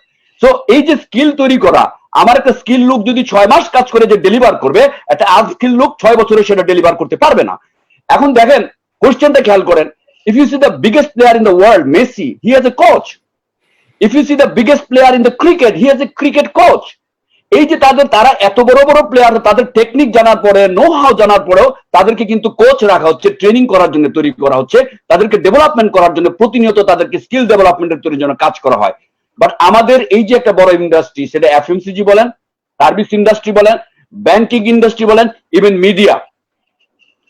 So এই যে স্কিল তৈরি করা, আমার একটা স্কিল লোক যদি 6 মাস কাজ করে যে ডেলিভার করবে, একটা আনস্কিল লোক 6 বছরে সেটা ডেলিভার করতে পারবে না। এখন দেখেন, কোশ্চেনটা খেয়াল করেন, If you see the biggest player in the world, Messi, he has a coach. If you see the biggest player in the cricket, he has a cricket coach. এই যে তারা এত বড় বড় প্লেয়ার, তাদের টেকনিক জানার পরে, নো হাউ জানার পরেও তাদেরকে কিন্তু কোচ রাখা হচ্ছে, ট্রেনিং করার জন্য তৈরি করা হচ্ছে, তাদেরকে ডেভেলপমেন্ট করার জন্য প্রতিনিয়ত তাদেরকে স্কিল ডেভেলপমেন্টের তৈরির জন্য কাজ করা হয়। বাট আমাদের এই যে একটা বড় ইন্ডাস্ট্রি, সেটা এফএমসিজি বলেন, সার্ভিস ইন্ডাস্ট্রি বলেন, ব্যাংকিং ইন্ডাস্ট্রি বলেন, ইভেন মিডিয়া,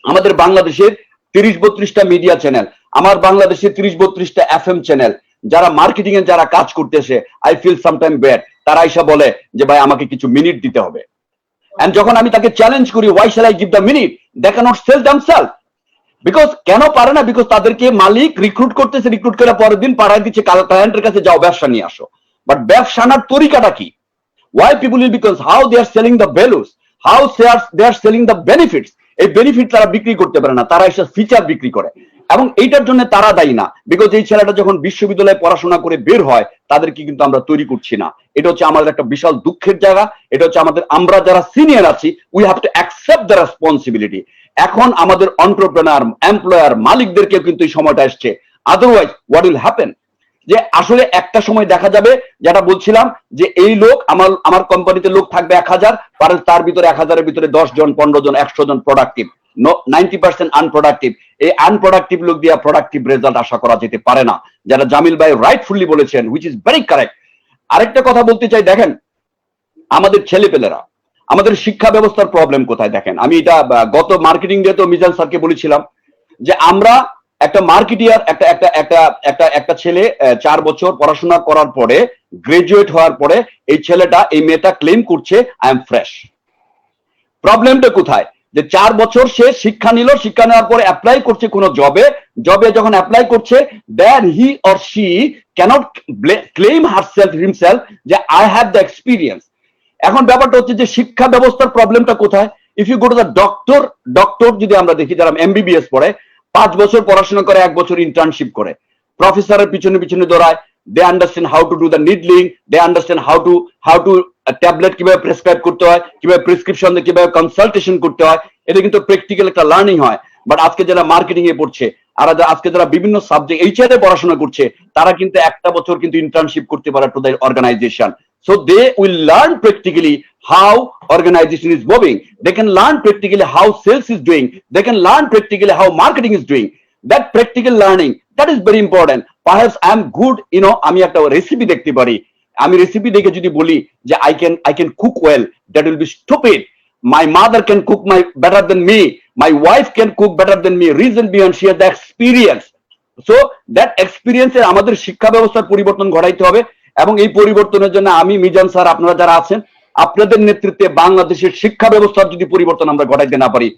আমাদের বাংলাদেশের 30-32টা মিডিয়া চ্যানেল, আমার বাংলাদেশের 30-32টা এফএম চ্যানেল, যারা মার্কেটিং এ যারা কাজ করতেছে, আই ফিল সামটাইম ব্যাড, তারা এসে বলে যে ভাই আমাকে কিছু মিনিট দিতে হবে। এন্ড যখন আমি তাকে চ্যালেঞ্জ করি, why shall I give the minute, they cannot sell themselves. Because কেন পারে না? বিকজ তাদেরকে মালিক রিক্রুট করতেছে, রিক্রুট করে পরের দিন পাঠায় দিচ্ছে ক্লায়েন্টের কাছে, যাও ব্যবসা নিয়ে আসো। বাট ব্যবসা আনার তরিকাটা কি? Why people will? Because how they are selling the values, how they are selling the benefits. এই বেনিফিট তারা বিক্রি করতে পারে না, তারা এসে ফিচার বিক্রি করে, এবং এইটার জন্য তারা দায়ী না। বিকজ এই ছেলেটা যখন বিশ্ববিদ্যালয়ে পড়াশোনা করে বের হয়, তাদেরকে কিন্তু আমরা তৈরি করছি না। এটা হচ্ছে আমাদের একটা বিশাল দুঃখের জায়গা। এটা হচ্ছে আমাদের, আমরা যারা সিনিয়র আছি, we have to accept the responsibility. এখন আমাদের এন্টারপ্রেনার, এমপ্লয়ার, মালিকদেরকেও কিন্তু এই সময়টা আসছে। Otherwise what will happen? যে আসলে একটা সময় দেখা যাবে, যেটা বলছিলাম, যে এই লোক আমার কোম্পানিতে লোক থাকবে 1000, তার ভিতরে 1000-এর ভিতরে 10 জন, 15 জন, 100 জন প্রোডাক্টিভ, 90% আনপ্রোডাক্টিভ। এই আনপ্রোডাক্টিভ লোক দিয়ে প্রোডাক্টিভ রেজাল্ট আশা করা যেতে পারে না, যারা জামিল ভাই রাইটফুলি বলেছেন, হুইচ ইজ ভেরি কারেক্ট। আরেকটা কথা বলতে চাই, দেখেন আমাদের ছেলেপেলেরা, আমাদের শিক্ষা ব্যবস্থার প্রবলেম কোথায় দেখেন। আমি এটা গত মার্কেটিং ডে তো মিজান স্যারকে বলেছিলাম যে আমরা একটা মার্কেটিয়ার, একটা ছেলে 4 বছর পড়াশোনা করার পরে, গ্রাজুয়েট হওয়ার পরে, এই ছেলেটা, এই মেয়েটা ক্লেম করছে আই এম ফ্রেশ। প্রবলেমটা কোথায়? যে 4 বছর সে শিক্ষা নিল, শিক্ষা নেওয়ার পরে অ্যাপ্লাই করছে কোন জবে, যখন অ্যাপ্লাই করছে, then he or she cannot claim himself যে আই হ্যাভ দ্য এক্সপিরিয়েন্স। এখন ব্যাপারটা হচ্ছে যে শিক্ষা ব্যবস্থার প্রবলেমটা কোথায়? If you go to the doctor যদি আমরা দেখি, যারা এমবিবিএস পড়ে, 5 বছর পড়াশোনা করে, 1 বছর ইন্টার্নশিপ করে, প্রফেসরের পিছনে দৌড়ায়। They understand how to do the needling, they understand how to tablet কিভাবে প্রেসক্রাইব করতে হয়, কিভাবে প্রেসক্রিপশন দিয়ে কিভাবে কনসালটেশন করতে হয়, এটা কিন্তু প্র্যাকটিক্যাল একটা লার্নিং হয়। বাট আজকে যারা মার্কেটিং এ পড়ছে, আর আজকে যারা বিভিন্ন সাবজেক্ট এইচআর এ পড়াশোনা করছে, তারা কিন্তু 1টা বছর কিন্তু ইন্টার্নশিপ করতে পারে to the organisation. So they will learn practically how organization is moving. They can learn practically how sales is doing. They can learn practically how marketing is doing. That practical learning, that is very important. Perhaps I am good, আমি একটা recipe দেখতে পারি, আমি recipe দেখে যদি বলি যে I can cook well, that will be stupid. My mother can cook better than me. My wife can cook better than me. Reason behind she has the experience. So that experience এর আমাদের শিক্ষা ব্যবস্থার পরিবর্তন ঘটাইতে হবে। এবং এই পরিবর্তনের জন্য আমি, মিজান স্যার, আপনারা যারা আছেন, আপনাদের নেতৃত্বে বাংলাদেশের শিক্ষা ব্যবস্থার যদি পরিবর্তন আমরা ঘটাইতে না পারি,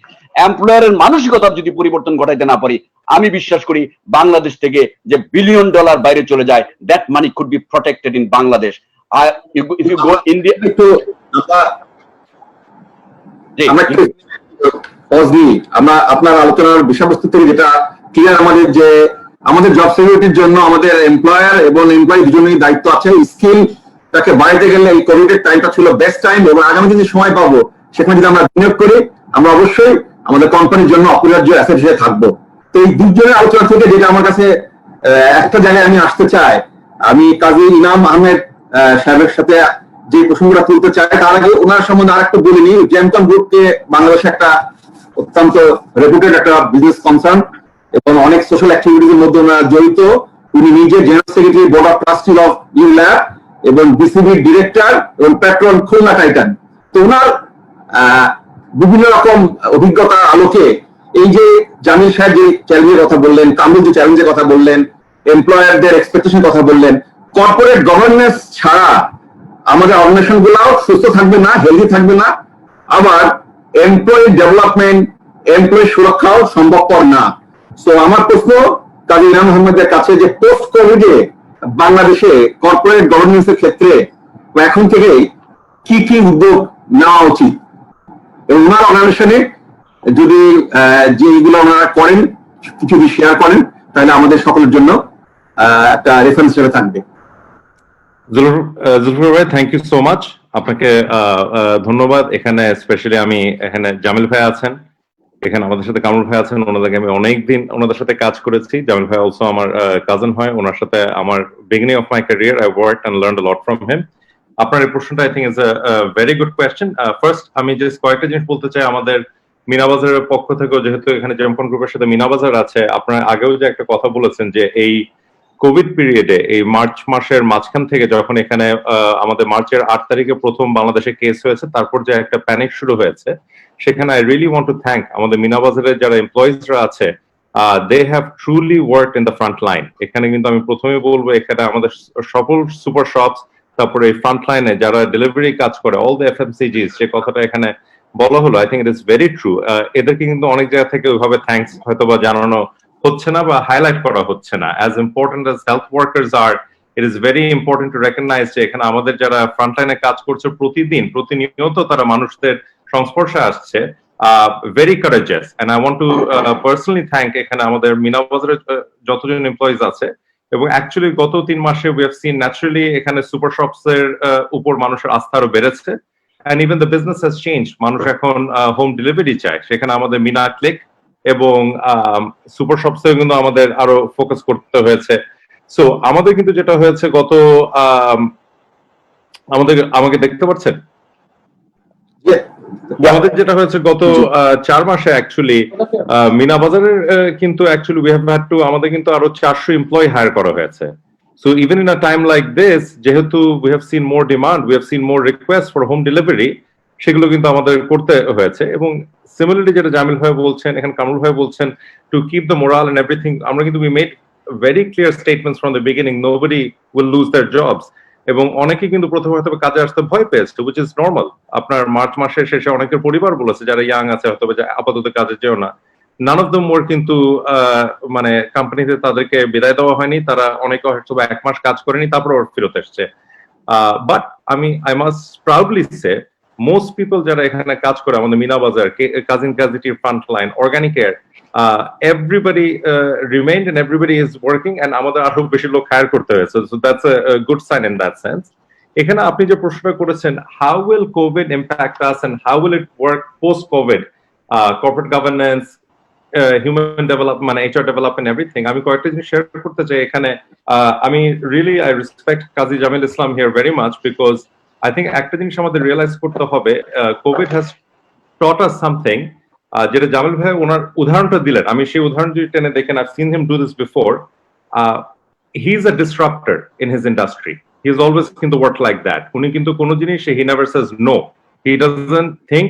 এমপ্লয়ারের মানসিকতার যদি পরিবর্তন ঘটাইতে না পারি, আমি বিশ্বাস করি বাংলাদেশ থেকে যে $1 বিলিয়ন বাইরে চলে যায়, that money could be protected in Bangladesh. If you go India, আমরা আপনার আলোচনার বিষয়বস্তু থেকে যেটা ক্লিয়ার, আমাদের জব সিকিউরিটির জন্য আমাদের এমপ্লয়ার এবং এমপ্লয়ি দুজনেই দায়িত্ব আছে। স্কিলটাকে বাড়াইতে গেলে এই কোভিডের টাইমটা ছিল বেস্ট টাইম, এবং আগামী যে সময় পাবো সেখানে যদি আমরা বিনিয়োগ করি, আমরা অবশ্যই আমাদের কোম্পানির জন্য অপরিহার্য অ্যাসেট হিসেবে থাকবো। তো এই দুজনের আলোচনা থেকে যেটা আমার কাছে একটা জায়গায় আমি আসতে চাই, আমি কাজী ইনাম আহমেদ সাহেবের সাথে যে প্রসঙ্গটা তুলতে চাই, তার আগে ওনার সম্বন্ধে আরেকটু বলিনি। জেমকন গ্রুপকে বাংলাদেশে একটা অত্যন্ত রেপুটেড একটা বিজনেস কনসার্ন এবং অনেক সোশ্যাল অ্যাক্টিভিটির মধ্যে ওনারা জড়িত। উনি নিজে general secretary, board of trustee of ULAB এবং বিসিবির ডিরেক্টর এবং পেট্রোল খুলনা টাইটান। তো ওনার বিভিন্ন রকম অভিজ্ঞতার আলোকে এই যে জামিল সাহেব যে চ্যালেঞ্জের কথা বললেন, কামরুল যে চ্যালেঞ্জের কথা বললেন, এমপ্লয়ারদের এক্সপেকটেশন কথা বললেন, কর্পোরেট গভর্নেন্স ছাড়া আমাদের অর্গানাইজেশন গুলাও সুস্থ থাকবে না, হেলদি থাকবে না, আবার এমপ্লয়ি ডেভেলপমেন্ট, এমপ্লয়ি সুরক্ষাও সম্ভবপর না। তো আমার প্রশ্ন কাজী ইনাম আহমেদের কাছে যে পোস্ট কোভিডে বাংলাদেশে কর্পোরেট গভর্নেন্স এর ক্ষেত্রে এখন থেকে কি কি উদ্যোগ নেওয়া উচিত, এবং ওনার অর্গানাইজেশনে যদি যে এগুলো ওনারা করেন কিছু যদি শেয়ার করেন, তাহলে আমাদের সকলের জন্য একটা রেফারেন্স হিসেবে থাকবে। জুলফিকার ভাই, থ্যাংক ইউ সো মাচ। আপনাকে ধন্যবাদ। এখানে স্পেশালি এখানে জামিল ভাই আছেন, এখানে আমাদের সাথে কামরুল ভাই আছেন, ওনাদেরকে আমি অনেকদিন ওনাদের সাথে কাজ করেছি। জামিল ভাই অলসো আমার কাজিন হয়, ওনার সাথে আমার beginning of my career I worked and learned a lot from him. আপনার এই প্রশ্নটা I think is a very good question. First আমি জাস্ট কয়েকটা জিনিস বলতে চাই। আমাদের মিনাবাজারের পক্ষ থেকেও, যেহেতু এখানে জেমকন গ্রুপের সাথে মিনাবাজার আছে, আপনারা আগেও যে একটা কথা বলেছেন যে এই কোভিড পিরিয়ডে, এই মার্চ মাসের মাঝখান থেকে যখন এখানে আমাদের মার্চের 8 তারিখে প্রথম বাংলাদেশে কেস হয়েছে, তারপর যে একটা প্যানিক শুরু হয়েছে, সেখানে I really want to thank আমাদের মিনাবাজারের যারা এমপ্লয়িজরা আছে। They have truly worked in the front line. এখানে কিন্তু আমি প্রথমে বলবো, এখানে আমাদের সকল সুপার শপস, তারপরে এই ফ্রন্ট লাইনে যারা ডেলিভারি কাজ করে, অল দ্য এফএমসিজিস, যে কথাটা এখানে বলা হলো, I think it is very true. এদেরকে কিন্তু অনেক জায়গা থেকে ওইভাবে থ্যাঙ্কস হয়তো বা জানানো হচ্ছে না বা হাইলাইট করা হচ্ছে না। As important as health workers আর, it is very important to recognise যে এখানে আমাদের যারা ফ্রন্টলাইনে কাজ করছে প্রতিনিয়ত তারা মানুষদের সংস্পর্শে আসছে, very courageous. And I want to personally thank এখানে আমাদের মিনাবাজারের যতজন এমপ্লয়িজ আছে। এবং অ্যাকচুয়ালি গত 3 মাসে উই হ্যাভ সিন ন্যাচারালি এখানে সুপার শপস এর উপর মানুষের আস্থা আরো বেড়েছে। And even the business has change. মানুষ এখন হোম ডেলিভারি চায়, সেখানে আমাদের মিনা ক্লিক এবং সুপার শপস এ কিন্তু আমাদের আরো ফোকাস করতে হয়েছে। সো আমাদের কিন্তু যেটা হয়েছে গত আমাকে দেখতে পাচ্ছেন, আমাদের যেটা হয়েছে গত 4 মাসে অ্যাকচুয়ালি মিনাবাজারের কিন্তু actually we have had to, আমাদের কিন্তু আরো 400 এমপ্লয়ি হায়ার করা হয়েছে। So even in a time like this, যেহেতু we have seen more demand, we have seen more request for home delivery, সেগুলো কিন্তু আমাদের করতে হয়েছে। এবং সিমিলারলি যেটা জামিল ভাই বলছেন, এখানে কামরুল ভাই বলছেন, to keep the moral and everything, আমরা কিন্তু we made very clear statements from the beginning, nobody will lose their jobs. এবং অনেকে কিন্তু প্রথমে হয়তো কাজে আসতে ভয় পেয়েছে, উইচ ইজ নর্মাল। আপনার মার্চ মাসের শেষে অনেকের পরিবার বলেছে যারা ইয়াং আছে হয়তো আপাতত কাজে যেও না। নান অফ দ্য মোর কিন্তু মানে কোম্পানিতে তাদেরকে বিদায় দেওয়া হয়নি, তারা অনেকে হয়তো 1 মাস কাজ করেনি, তারপর ফেরত এসছে। But I must proudly say, most people যারা এখানে কাজ করে আমাদের Meena Bazaar, cousin কাজিটির front line, organic এর, everybody remained and everybody is working, and আমাদের আরো বেশি লোক হায়ার করতে হয়েছে। So that's a good sign in that sense. এখানে আপনি যে প্রশ্নটা করেছেন, how will COVID impact us and how will it work post COVID, corporate governance, human development, মানে HR development, everything, আমি কয়েকটা জিনিস শেয়ার করতে চাই এখানে। আমি really I respect Kazi Jamil Islam here very much, because I think একটা জিনিস আমাদের রিয়েলাইজ করতে হবে, Covid has taught us something. যেটা জামিল ভাই ওনার উদাহরণটা দিলেন, আমি সেই উদাহরণ যদি টেনে দেখেন, I've seen him do this before. He is a disruptor in his industry. He has always কিন্তু worked like that. উনি কিন্তু কোনো জিনিস, he never says no. He doesn't think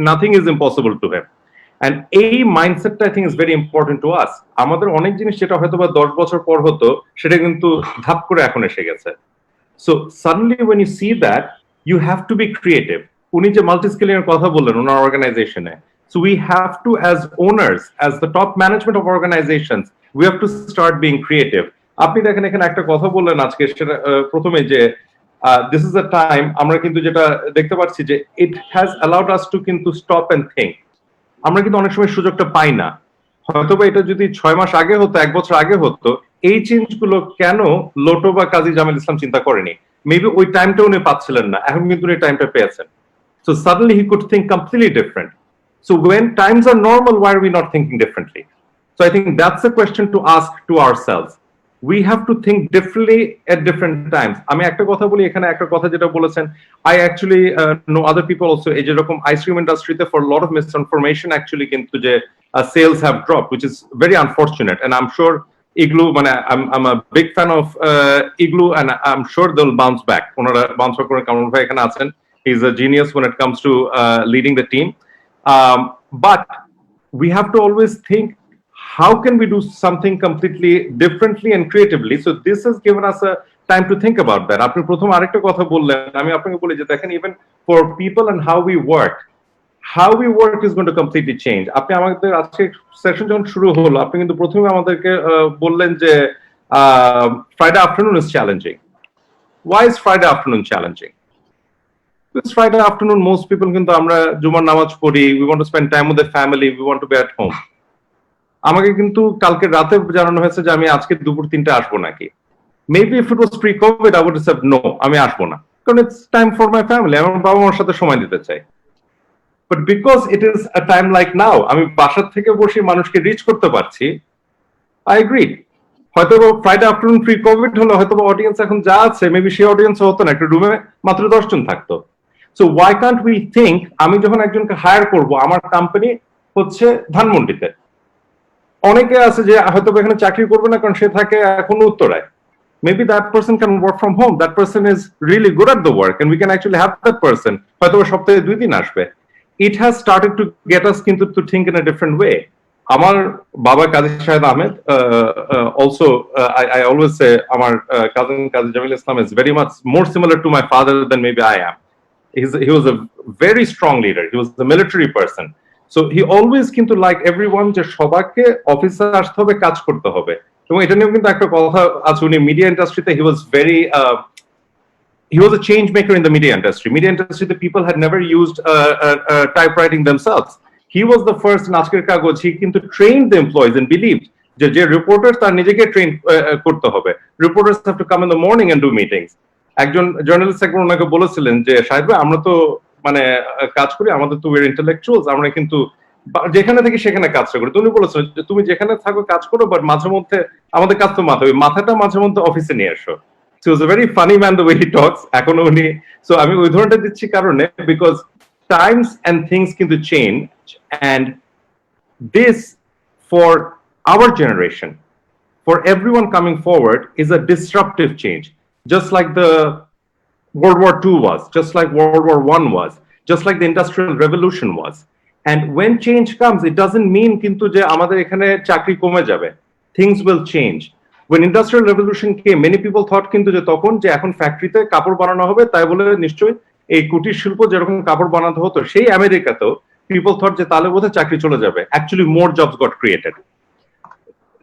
nothing is impossible to him. And এই মাইন্ডসেটটা I think is very important to us. আমাদের অনেক জিনিস যেটা হয়তো বা 10 বছর পর হতো, সেটা কিন্তু ধাপ করে এখন এসে গেছে। So suddenly when you see that, you have to be creative. উনি যে মাল্টিস্কিলিং এর কথা বললেন ওনার অর্গানাইজেশনে, so we have to, as owners, as the top management of organizations, we have to start being creative. আপনি দেখেন এখানে একটা কথা বললেন আজকে, সেটা প্রথমে যে this is a time, আমরা কিন্তু যেটা দেখতে পাচ্ছি যে it has allowed us to কিন্তু stop and think. আমরা কিন্তু অনেক সময় সুযোগটা পাই না। হয়তোবা এটা যদি 6 মাস আগে হতো, 1 বছর আগে হতো, এই চেঞ্জ গুলো কেন লোটো বা কাজী জামিল ইসলাম চিন্তা করেনি? মেবি ওই টাইমটা উনি পাচ্ছিলেন না, এখন কিন্তু উনি টাইমটা পেয়েছেন। So suddenly he could think completely different. So when times are normal, why are we not thinking differently? So I think that's a question to ask to ourselves. We have to think differently at different times. আমি একটা কথা বলি এখানে, একটা কথা যেটা বলেছেন, I actually know other people also, এই যেরকম আইসক্রিম ইন্ডাস্ট্রিতে for a lot of misinformation actually কিন্তু যে sales have dropped, which is very unfortunate, and I'm sure Igloo, মানে I'm a big fan of Igloo, and I'm sure they'll bounce back. ওনারা bounce back করে, কামরুল ভাই এখানে আছেন, he's a genius when it comes to leading the team. But we have to always think, how can we do something completely differently and creatively? So this has given us a time to think about that. আপনি প্রথম আরেকটা কথা বললেন, আমি আপনাকে বলি যে দেখেন, even for people and how we work is going to completely change. আপনি আমাদের আজকে সেশন যখন শুরু হলো, আপনি কিন্তু প্রথমে আমাদেরকে বললেন যে Friday afternoon is challenging. Why is Friday afternoon challenging? Because Friday afternoon most people কিন্তু আমরা জুমার নামাজ পড়ি, we want to spend time with the family, we want to be at home. আমাকে কিন্তু কালকে রাতে জানানো হয়েছে যে আমি আজকে দুপুর 3টা আসবো নাকি। Maybe if it was pre-COVID, I would have said no, আমি আসবো না, কারণ it's time for my family, আমার বাবা মার সাথে সময় দিতে চাই। But because it is a time like now, আমি বাসা থেকে বসে মানুষকে রিচ করতে পারছি, I agree. হয়তো ফ্রাইডে আফটারনুন প্রি কোভিড হলো, হয়তো অডিয়েন্স এখন যা আছে মেবি সেই অডিয়েন্স হতো না, একটা রুমে মাত্র 10 জন থাকতো। So Y Kant we think, আমি যখন একজনকে হায়ার করব, আমার কোম্পানি হচ্ছে ধানমন্ডিতে, অনেকে আছে যে হয়তো এখানে চাকরি করবে না কারণ সে থাকে এখন উত্তরায়। Maybe that person can work from home. That person is really good at the work, and we can actually have that person. হয়তো সপ্তাহে 2 দিন আসবে। It has started to get us কিন্তু to think in a different way. আমার বাবা কাজী Shahed Ahmed, also I always say আমার cousin Kazi Jamil Islam is very much more similar to my father than maybe I am. He was a very strong leader. He was a military person. So he always কিন্তু like everyone যে সবাইকে অফিসে আসতে হবে, কাজ করতে হবে। এবং এটা নিয়েও কিন্তু একটা কথা আছে, উনি মিডিয়া ইন্ডাস্ট্রিতে he was a change maker in the media industry. Media industry, the people had never used typewriting themselves. He was the first in আজকের কাগজ, he কিন্তু trained the employees and believed যে রিপোর্টার তার নিজেকে train করতে হবে, reporters have to come in the morning and do meetings. একজন journalist একবার ওনাকে বলেছিলেন যে সাহেব ভাই, আমরা তো মানে কাজ করি, আমাদের তো উইয়ার ইন্টেলেকচুয়ালস, আমরা কিন্তু যেখানে থেকে সেখানে কাজটা করি। তুমি বলেছো যে তুমি যেখানে থাকো কাজ করো, বাট মাঝে মধ্যে আমাদের কাজ তো মাথাটা মাঝে মধ্যে অফিসে নিয়ে এসো। So is a very funny man the way he talks এখনো উনি। সো আমি ওই ধরনটা দিচ্ছি কারণে বিকজ টাইমস এন্ড থিংস কিন্তু change, and this for our generation, for everyone coming forward, is a disruptive change, just like the World War II was, just like World War I was, just like the Industrial Revolution was. And when change comes, it doesn't mean kintu je amader ekhane chakri kome jabe. Things will change. When Industrial Revolution came, many people thought kintu je tokhon je ekhon factory te kapor banano hobe, tai bole nishchoy ei kutir shilpo jerokom kapor banate hoto sei America to people thought যে তাহলে বোধহয় চাকরি চলে যাবে। Actually more jobs got created.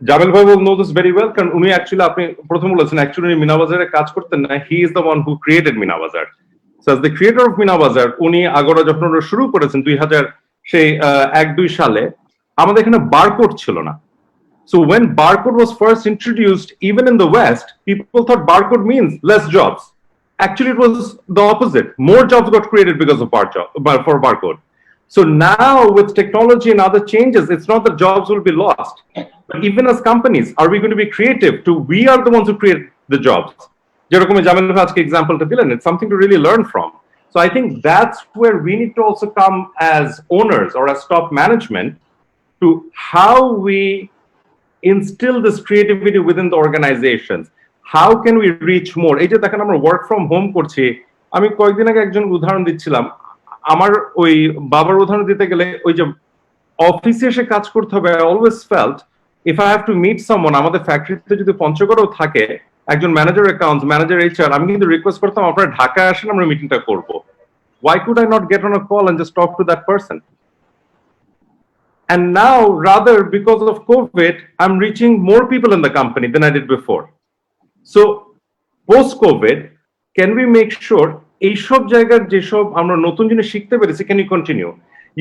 Jamil ভাই will know this very well, কারণ উনি actually, আপনি প্রথম বলেছেন actually মিনা বাজারে কাজ করতেন না, he is the one who created Mina বাজার। So as the creator of Mina বাজার, উনি আগরা যখন শুরু করেছেন 2001-2 সালে, আমাদের এখানে বারকোড ছিল না। So when barcode was first introduced, even in the West, people thought barcode means less jobs. Actually it was the opposite. More jobs got created because of for barcode. So now with technology and other changes, it's not that jobs will be lost. But even as companies, are we going to be creative we are the ones who create the jobs? যেরকম জামিল ভাই আজকে এক্সাম্পলটা দিলেন, it's something to really learn from. So I think that's where we need to also come as owners or as top management to how we instill this creativity within the organizations. How can we reach more? এই যে দেখেন আমরা work from home করছি, আমি কয়েকদিন আগে একজন উদাহরণ দিচ্ছিলাম, আমার ওই বাবার উদাহরণ দিতে গেলে ওই যে অফিসে এসে কাজ করতে হবে, I always felt if I have to meet someone, আমাদের ফ্যাক্টরিতে যদি পঞ্চগড়েও থাকে একজন ম্যানেজার অ্যাকাউন্টস, ম্যানেজার HR, আমি কিন্তু রিকোয়েস্ট করতাম আপনারা ঢাকায় আসেন, আমরা মিটিংটা করব। Why could I not get on a call and just talk to that person? And now, rather, because of COVID, I'm reaching more people in the company than I did before. So post-COVID, can we make sure এইসব জায়গার যেসব আমরা নতুন জিনিস শিখতে পেরেছি, can you continue?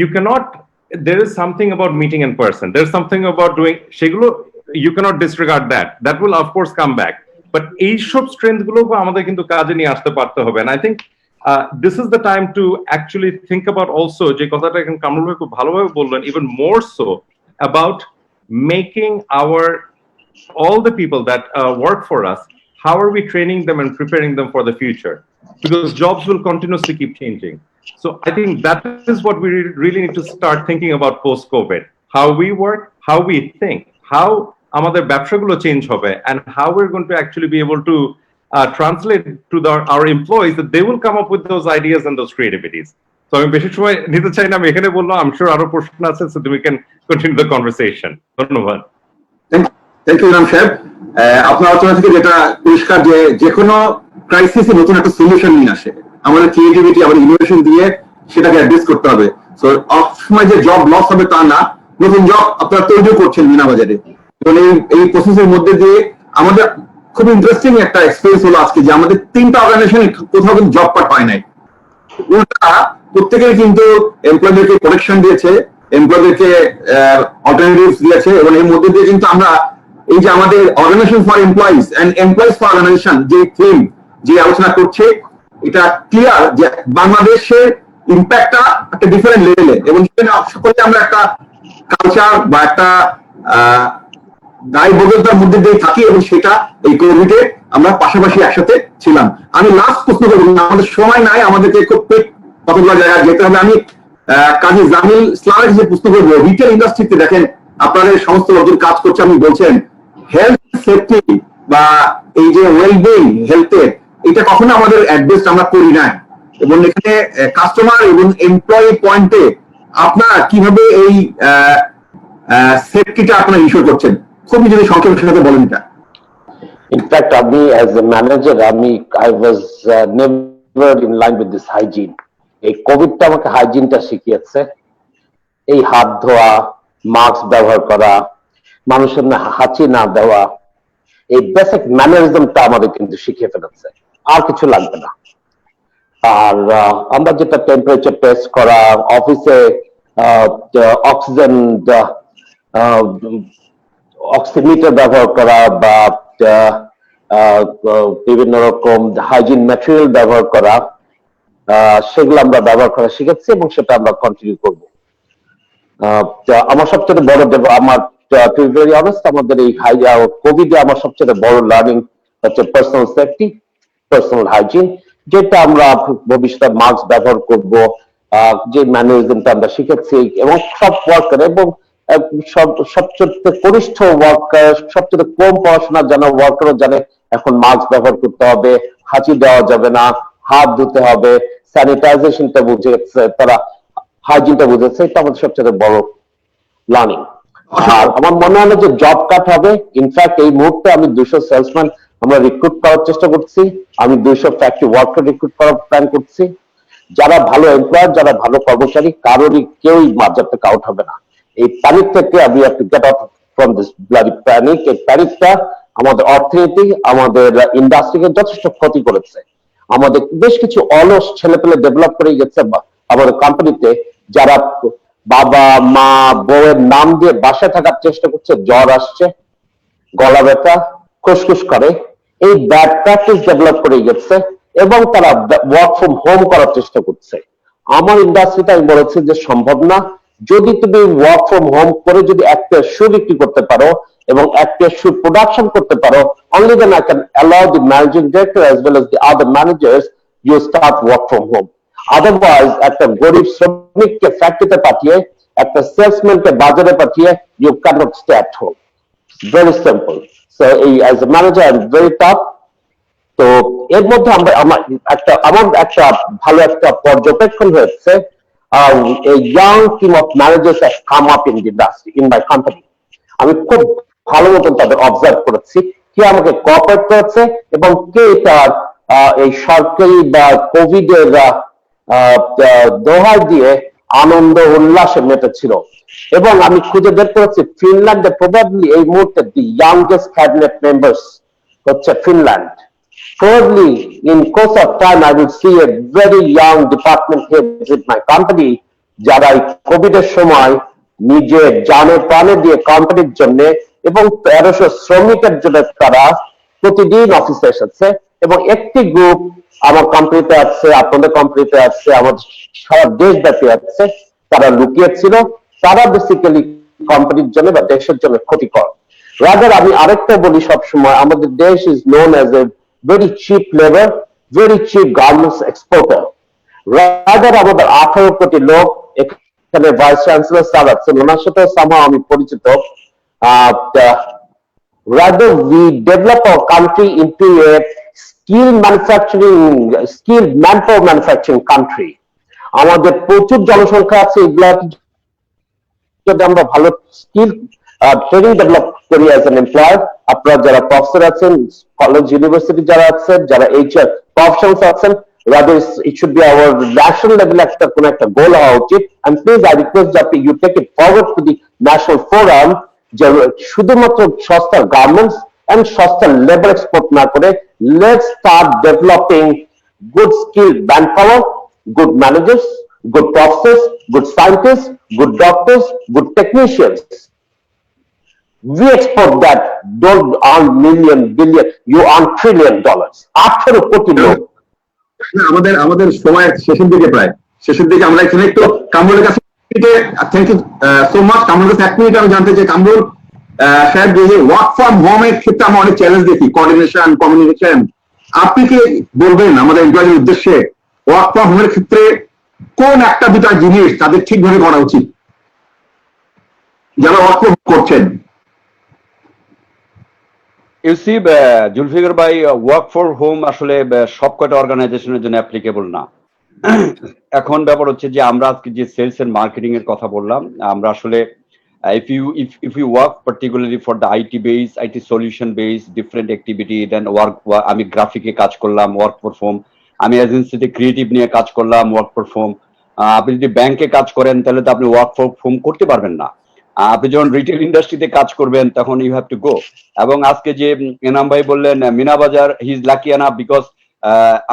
You cannot, there is something about meeting in person, there's something about doing সেগুলো, you cannot disregard that will of course come back, but এইসব স্ট্রেংথ গুলো আমাদের কিন্তু কাজে নিয়ে আসতে পারতে হবে। And I think this is the time to actually think about also যে কথাটা এখন কামরুল ভাই খুব ভালোভাবে বললেন, even more so about making all the people that work for us, how are we training them and preparing them for the future? Because jobs will continuously keep changing. So I think that is what we really need to start thinking about post-COVID. How we work, how we think, how আমাদের ব্যবসাগুলো change হবে, and how we're going to actually be able to translate to our employees that they will come up with those ideas and those creativities. So আমি বেশি সময় নিতে চাই না, আমি এখানে বললাম, I'm sure আরো প্রশ্ন আছে, so we can continue the conversation. ধন্যবাদ। থ্যাংক ইউ ইমাম সাহেব। আপনার আলোচনা থেকে যেটা পরিষ্কার যে কোনো ক্রাইসিসে নতুন একটা সলিউশন নিয়ে আসে, আমাদের ক্রিয়েটিভিটি, আমাদের ইনোভেশন দিয়ে সেটাকে অ্যাড্রেস করতে হবে। সো সময় যে জব লস হবে তা না, নতুন জব আপনারা তৈরি করছেন মিনা বাজারে। এই প্রসেসের মধ্যে দিয়ে আমাদের খুব ইন্টারেস্টিং একটা এক্সপেরিয়েন্স হলো আজকে যে আমাদের 3টা অর্গানাইজেশন কোথাও কিন্তু জব কার্ড পায় নাই। উল্টা প্রত্যেকের কিন্তু এমপ্লয়ীদেরকে প্রোটেকশন দিয়েছে, এমপ্লয়ীদেরকে অল্টারনেটিভস দিয়েছে, এবং এর মধ্যে দিয়ে কিন্তু আমরা এই যে আমাদের organisation for employees and employees for organisation যে থিম যে আলোচনা করছে, এটা ক্লিয়ার যে বাংলাদেশের ইম্প্যাক্টটা একটা ডিফারেন্ট লেভেলে, এবং সেখানে সকলে আমরা একটা কালচার বা একটা দায়বদ্ধতার মধ্যে দিয়ে থাকি, এবং সেটা এই কোভিডে আমরা পাশাপাশি একসাথে ছিলাম। আমি লাস্ট প্রশ্ন করবো, আমাদের সময় নাই, আমাদেরকে খুব কতগুলো জায়গায় যেতে হবে। আমি কাজী জামিল ইসলামের যে প্রশ্ন করবো, রিটেল ইন্ডাস্ট্রিতে দেখেন আপনাদের সমস্ত লোকজন কাজ করছে, আমি বলছেন হেলথ সেফটি বা এই যে ওয়েলবিং হেলথের, এটা কখনো আমাদের অ্যাড্রেস আমরা করি না, এবং এখানে কাস্টমার এবং এমপ্লয়ি পয়েন্টে আপনারা কিভাবে এই সেফটিটা আপনারা ইস্যু করছেন, খুবই যদি সংক্ষেপের সাথে বলেন এটা। ইনফ্যাক্ট আমি as a manager I was never in line with this hygiene. এই কোভিডটা আমাকে হাইজিনটা শিখিয়েছে। এই হাত ধোয়া, মাস্ক ব্যবহার করা, মানুষের হাঁচি না দেওয়া, এই বেসিক ম্যানারিজমটা আমাদের কিন্তু শিখিয়ে ফেলেছে, আর কিছু লাগবে না। আর আমরা যেটা টেম্পারেচার টেস্ট করা, অফিসে অক্সিজেন অক্সিমিটার ব্যবহার করা, বা বিভিন্ন রকম হাইজিন ম্যাটেরিয়াল ব্যবহার করা, সেগুলো আমরা ব্যবহার করা শিখেছি, এবং সেটা আমরা কন্টিনিউ করবো। আমার সবচেয়ে বড় আমার টু বি ভেরি অনেস্ট, আমাদের এই কোভিডে আমার সবচেয়ে বড় লার্নিং হচ্ছে পার্সোনাল সেফটি, পার্সোনাল হাইজিন, যেটা আমরা ভবিষ্যতে মাস্ক ব্যবহার করব, যে ম্যানারিজমটা আমরা শিখেছি, এবং সব ওয়ার্কার এবং সবচেয়ে কনিষ্ঠ ওয়ার্কার, সবচেয়ে কম পড়াশোনা জানা ওয়ার্কারও জানে এখন মাস্ক ব্যবহার করতে হবে, হাঁচি দেওয়া যাবে না, হাত ধুতে হবে, স্যানিটাইজেশনটা বুঝেছে তারা, হাইজিনটা বুঝেছে। এটা আমাদের সবচেয়ে বড় লার্নিং। আর আমার মনে হলো যে জব কাট হবে। ইনফ্যাক্ট এই মুহূর্তে আমি 200 সেলসম্যান আমরা রিক্রুট করার চেষ্টা করছি, আমি 200 ফ্যাক্টরি ওয়ার্কার রিক্রুট করার প্ল্যান করছি। যারা ভালো এমপ্লয়ার, যারা ভালো কর্মচারী, কারোরই কেউই বাজার থেকে আউট হবে না। এই প্যানিক থেকে আমি have to get out from this bloody panic. এই প্যানিকটা আমাদের অর্থনীতি, আমাদের ইন্ডাস্ট্রিকে যথেষ্ট ক্ষতি করেছে। আমাদের বেশ কিছু অলস ছেলেপেলে ডেভেলপ করে গেছে আমাদের কোম্পানিতে, যারা বাবা মা বউয়ের নাম দিয়ে বাসায় থাকার চেষ্টা করছে, জ্বর আসছে, গলা ব্যথা, খুসখুস করে, এই ব্যাড প্র্যাকটিস ডেভেলপ করে গেছে, এবং তারা ওয়ার্ক ফ্রম হোম করার চেষ্টা করছে। আমার ইন্ডাস্ট্রিতে আমি বলেছি যে সম্ভব না। যদি তুমি ওয়ার্ক ফ্রম হোম করে যদি একটা শু বিক্রি করতে পারো এবং একটা শু প্রোডাকশন করতে পারো, only then I can allow the managing director as well as the other managers you start work from home. Otherwise একটা গরিব শ্রমিককে ফ্যাক্টরিতে পাঠিয়ে, একটা সেলসম্যানকে বাজারে পাঠিয়ে, you cannot stay at home. Very simple. So as a manager I'm very tough. তো এর মধ্যে আমার একটা ভালো একটা পর্যবেক্ষণ হয়েছে, a young team of managers has come up in the industry in my company. আমি খুব ভালো মতন তাদের অবজার্ভ করেছি, কে আমাকে কোঅপারেট করেছে এবং কে তার এই সরকারি বা কোভিড এর দোহাই দিয়ে আনন্দ উল্লাসে মেতেছিল। এবং আমি খুঁজে বের করেছি ফিনল্যান্ডে প্রবাবলি এই মুহূর্তে দি ইয়াংগেস্ট ক্যাবিনেট মেম্বার্স হচ্ছে Finland. Probably in course of time I will see a very young department heads in my company যারা কোভিড এর সময় নিজের জানে প্রাণে দিয়ে কোম্পানির জন্য এবং 1300 শ্রমিকের জন্য তারা প্রতিদিন অফিসে এসেছে। এবং একটি গ্রুপ আমার কোম্পানিতে আছে, আপনাদের কোম্পানিতে আছে, আমাদের সারা দেশব্যাপী আছে, তারা লুকিয়েছিল। তারা বেসিক্যালি কোম্পানির জন্য বা দেশের জন্য ক্ষতিকর। রাদার আমি আরেকটা বলি সবসময়, আমাদের দেশ is known as a very cheap labor, very cheap garments exporter. Rather আমাদের 18 কোটি লোক এখানে ভাইস চ্যান্সেলর স্যার আছেন, ওনার সাথে সামহাও আমি পরিচিত। Rather we develop our country into a skilled manpower manufacturing country. আমাদের প্রচুর জনসংখ্যা আছে, এগুলা যদি আমরা ভালো স্কিল ট্রেনিং ডেভেলপ করি অ্যাজ এন এমপ্লয়ার, আপনারা যারা প্রফেসর আছেন, কলেজ ইউনিভার্সিটি যারা আছেন, যারা এইচআর প্রফেশনালস আছেন, rather it should be our national level একটা কোন একটা গোল হওয়া উচিত। and please I request that you take it forward to the national forum, যে শুধুমাত্র সস্তা গার্মেন্টস এন্ড সস্তা লেবার এক্সপোর্ট না করে, let's start developing good skilled manpower, good managers, good professors, good scientists, good doctors, good technicians. We export that, don't earn million, billion, you earn $1 trillion. 18 কোটি লোক। আমাদের সময় শেষের দিকে প্রায়, শেষের দিকে আমরা এখানে একটু কামরুলের কাছে থ্যাংক ইউ সো মাচ। কামরুলের কাছে 1 মিনিট আমি জানতে চাই, কামরুল সাহেব, যে ওয়ার্ক ফ্রম হোমের ক্ষেত্রে আমরা অনেক চ্যালেঞ্জ দেখি, কোঅর্ডিনেশন, কমিউনিকেশন, আপনি কি বলবেন আমাদের এমপ্লয়ির উদ্দেশ্যে ওয়ার্ক ফ্রম হোমের ক্ষেত্রে কোন একটা দুটা জিনিস তাদের ঠিকভাবে করা উচিত যারা ওয়ার্ক ফ্রম করছেন? ইউসি জুলফিকার ভাই, ওয়ার্ক ফর হোম আসলে সবকটা অর্গানাইজেশনের জন্য অ্যাপ্লিকেবল না। এখন ব্যাপার হচ্ছে যে আমরা আজকে যে সেলস এন্ড মার্কেটিং এর কথা বললাম, আমরা আসলে if you work particularly for the IT base, IT solution base, different activity, then আমি গ্রাফিকে কাজ করলাম, ওয়ার্ক ফর হোম। আমি এজেন্সিতে ক্রিয়েটিভ নিয়ে কাজ করলাম, ওয়ার্ক ফর হোম। আপনি যদি ব্যাংকে কাজ করেন তাহলে তো আপনি ওয়ার্ক ফর হোম করতে পারবেন না। আপনি যখন রিটেল ইন্ডাস্ট্রিতে কাজ করবেন তখন ইউ হ্যাভ টু গো। এবং আজকে যে এনাম ভাই বললেন Meena Bazar, he is lucky enough because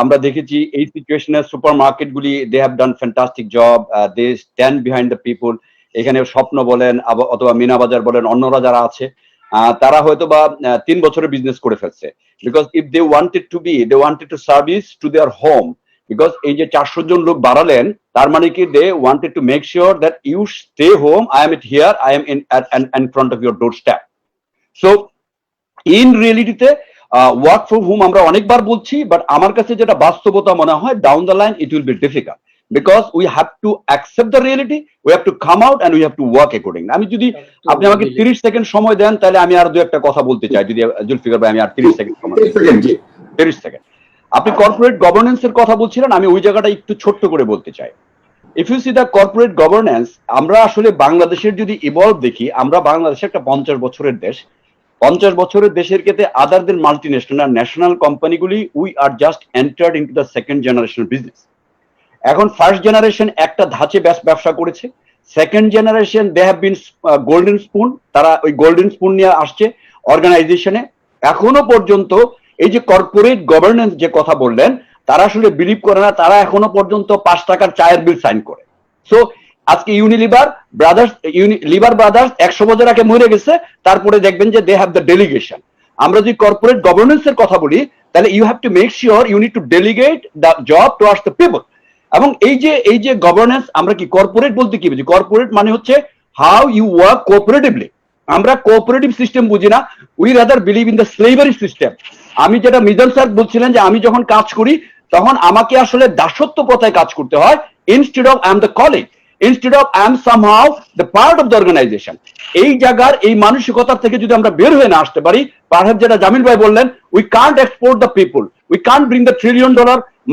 আমরা দেখেছি এই সিচুয়েশনে সুপার মার্কেট গুলি they have done fantastic job, they stand behind the people. এখানে স্বপ্ন বলেন অথবা মিনা বাজার বলেন, অন্যরা যারা আছে তারা হয়তো বা 3 বছরের বিজনেস করে ফেলছে, because if they wanted to service to their home, because এই যে 400 জন লোক বাড়ালেন, তার মানে কি they wanted to make sure that you stay home, I am at here, I am in front of your doorstep. So in রিয়েলিটিতে work from home আমরা অনেকবার বলছি, বাট আমার কাছে যেটা বাস্তবতা মনে হয়, down the line it will be difficult, because we have to accept the reality, we have to come out and we have to work accordingly. আমি যদি আপনি আমাকে 30 সেকেন্ড সময় দেন তাহলে আমি আর দুই একটা কথা বলতে চাই, যদি জুলফিকার ভাই আমি আর 30 সেকেন্ড সময় দেন। 30 সেকেন্ড। আপনি কর্পোরেট গভর্নেন্সের কথা বলছিলেন, আমি ওই জায়গাটা একটু ছোট্ট করে বলতে চাই। If you see the corporate governance, আমরা আসলে বাংলাদেশের যদি ইভলভ দেখি, আমরা বাংলাদেশে একটা 50 বছরের দেশ। 50 বছরের দেশের ক্ষেত্রে আদার দেন মাল্টিন্যাশনাল ন্যাশনাল কোম্পানিগুলি, we are just entered into the second generation business. এখন ফার্স্ট জেনারেশন একটা ধাঁচে ব্যবসা করেছে, second generation they have been golden spoon, তারা ওই গোল্ডেন স্পুন নিয়ে আসছে অর্গানাইজেশনে। এখনো পর্যন্ত এই যে কর্পোরেট গভর্নেন্স যে কথা বললেন, তারা আসলে বিলিভ করে না, তারা এখনো পর্যন্ত 5 টাকার চায়ের বিল সাইন করে। সো আজকে লিভার ব্রাদার্স 100 বছর আগে মরে গেছে, তারপরে দেখবেন যে দে হ্যাভ দ্য ডেলিগেশন। আমরা যদি কর্পোরেট গভর্নেন্সের কথা বলি, তাহলে you have to make sure you need to delegate the job towards the people. এবং এই যে গভর্নেন্স, আমরা কি কর্পোরেট বলতে কি বুঝি? কর্পোরেট মানে হচ্ছে হাউ ইউ ওয়ার্ক কোঅপারেটিভলি। আমরা কোঅপারেটিভ সিস্টেম বুঝি না, we rather believe in the slavery system. আমি যেটা মিজান স্যার বলছিলেন যে আমি যখন কাজ করি তখন আমাকে আসলে দাসত্ব প্রথায় কাজ করতে হয়, instead of I am the colleague, instead of I am somehow the part of the organisation. এই জায়গার এই মানসিকতা থেকে যদি আমরা বের হয়ে না আসতে পারি, পারহাপ যেটা জামিল ভাই বললেন, we can't export the people, we can't bring the $1 trillion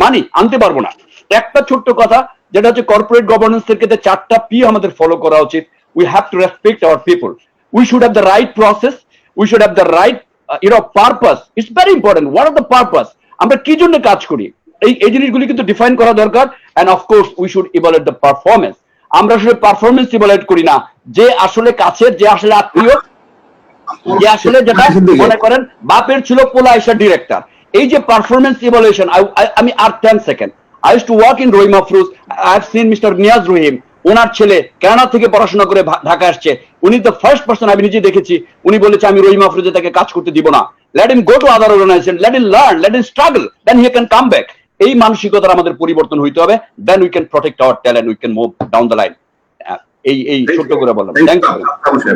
money, আনতে পারবো না। একটা ছোট্ট কথা যেটা হচ্ছে কর্পোরেট গভর্নেন্স এর ক্ষেত্রে 4টা পি আমাদের ফলো করা উচিত। We have to respect our people, we should have the right process, we should have the right purpose. It's very important, what are the purpose, আমরা কি জন্য কাজ করি, এই জিনিসগুলি কিন্তু ডিফাইন করা দরকার। And of course we should evaluate the performance. আমরা আসলে পারফরমেন্স ইভালুয়েট করি না, যে আসলে কাছের, যে আসলে আত্মীয়, যে আসলে যেটা মনে করেন বাপের ছিল পোলা এসা ডিরেক্টর, এই যে পারফরমেন্স ইভালুয়েশন। আমি আর 10 second, I used to work in Rohim Afroz. I have seen Mr. Niyaz Rohim, ওনার ছেলে কানাডা থেকে পড়াশোনা করে ঢাকা আসছে, উনি দ্য ফার্স্ট পারসন, আমি নিজে দেখেছি, উনি বলেছে আমি রহিম আফরোজে তাকে কাজ করতে দিব না, let him go to other organization, let him learn, let him struggle, then he can come back. এই মানসিকতার আমাদের পরিবর্তন হইতে হবে, then we can protect our talent, we can move down the line. এই ছোট্ট করে বললাম। Thank you.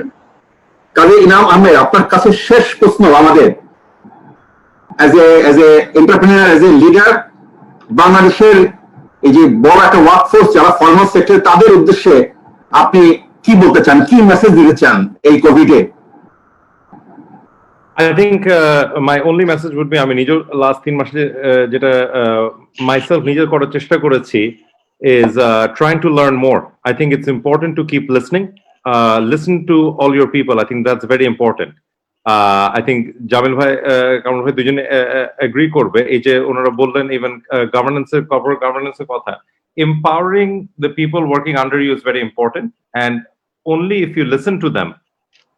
কাজী ইনাম আহমেদ, আপনার কাছে শেষ প্রশ্ন আমাদের, as a entrepreneur, as a leader, বাংলাদেশের এই যে বড় একটা ওয়ার্কফোর্স যারা ফর্মাল সেক্টর, তাদের উদ্দেশ্যে আপনি কি বলতে চান, কি মেসেজ দিতে চান এই কোভিডে? I think my only message would be, আমি নিজের লাস্ট 3 মাসে যেটা myself নিজের করার চেষ্টা করেছি is trying to learn more. I think it's important to keep listening, listen to all your people. I think that's very important. I think Jamil ভাই, কামরুল ভাই দুজনে এগ্রি করবে, এই যে ওনারা বললেন ইভেন গভর্নেন্সের, কর্পোরেট গভর্নেন্সের কথা, empowering the people working under you is very important, and only if you listen to them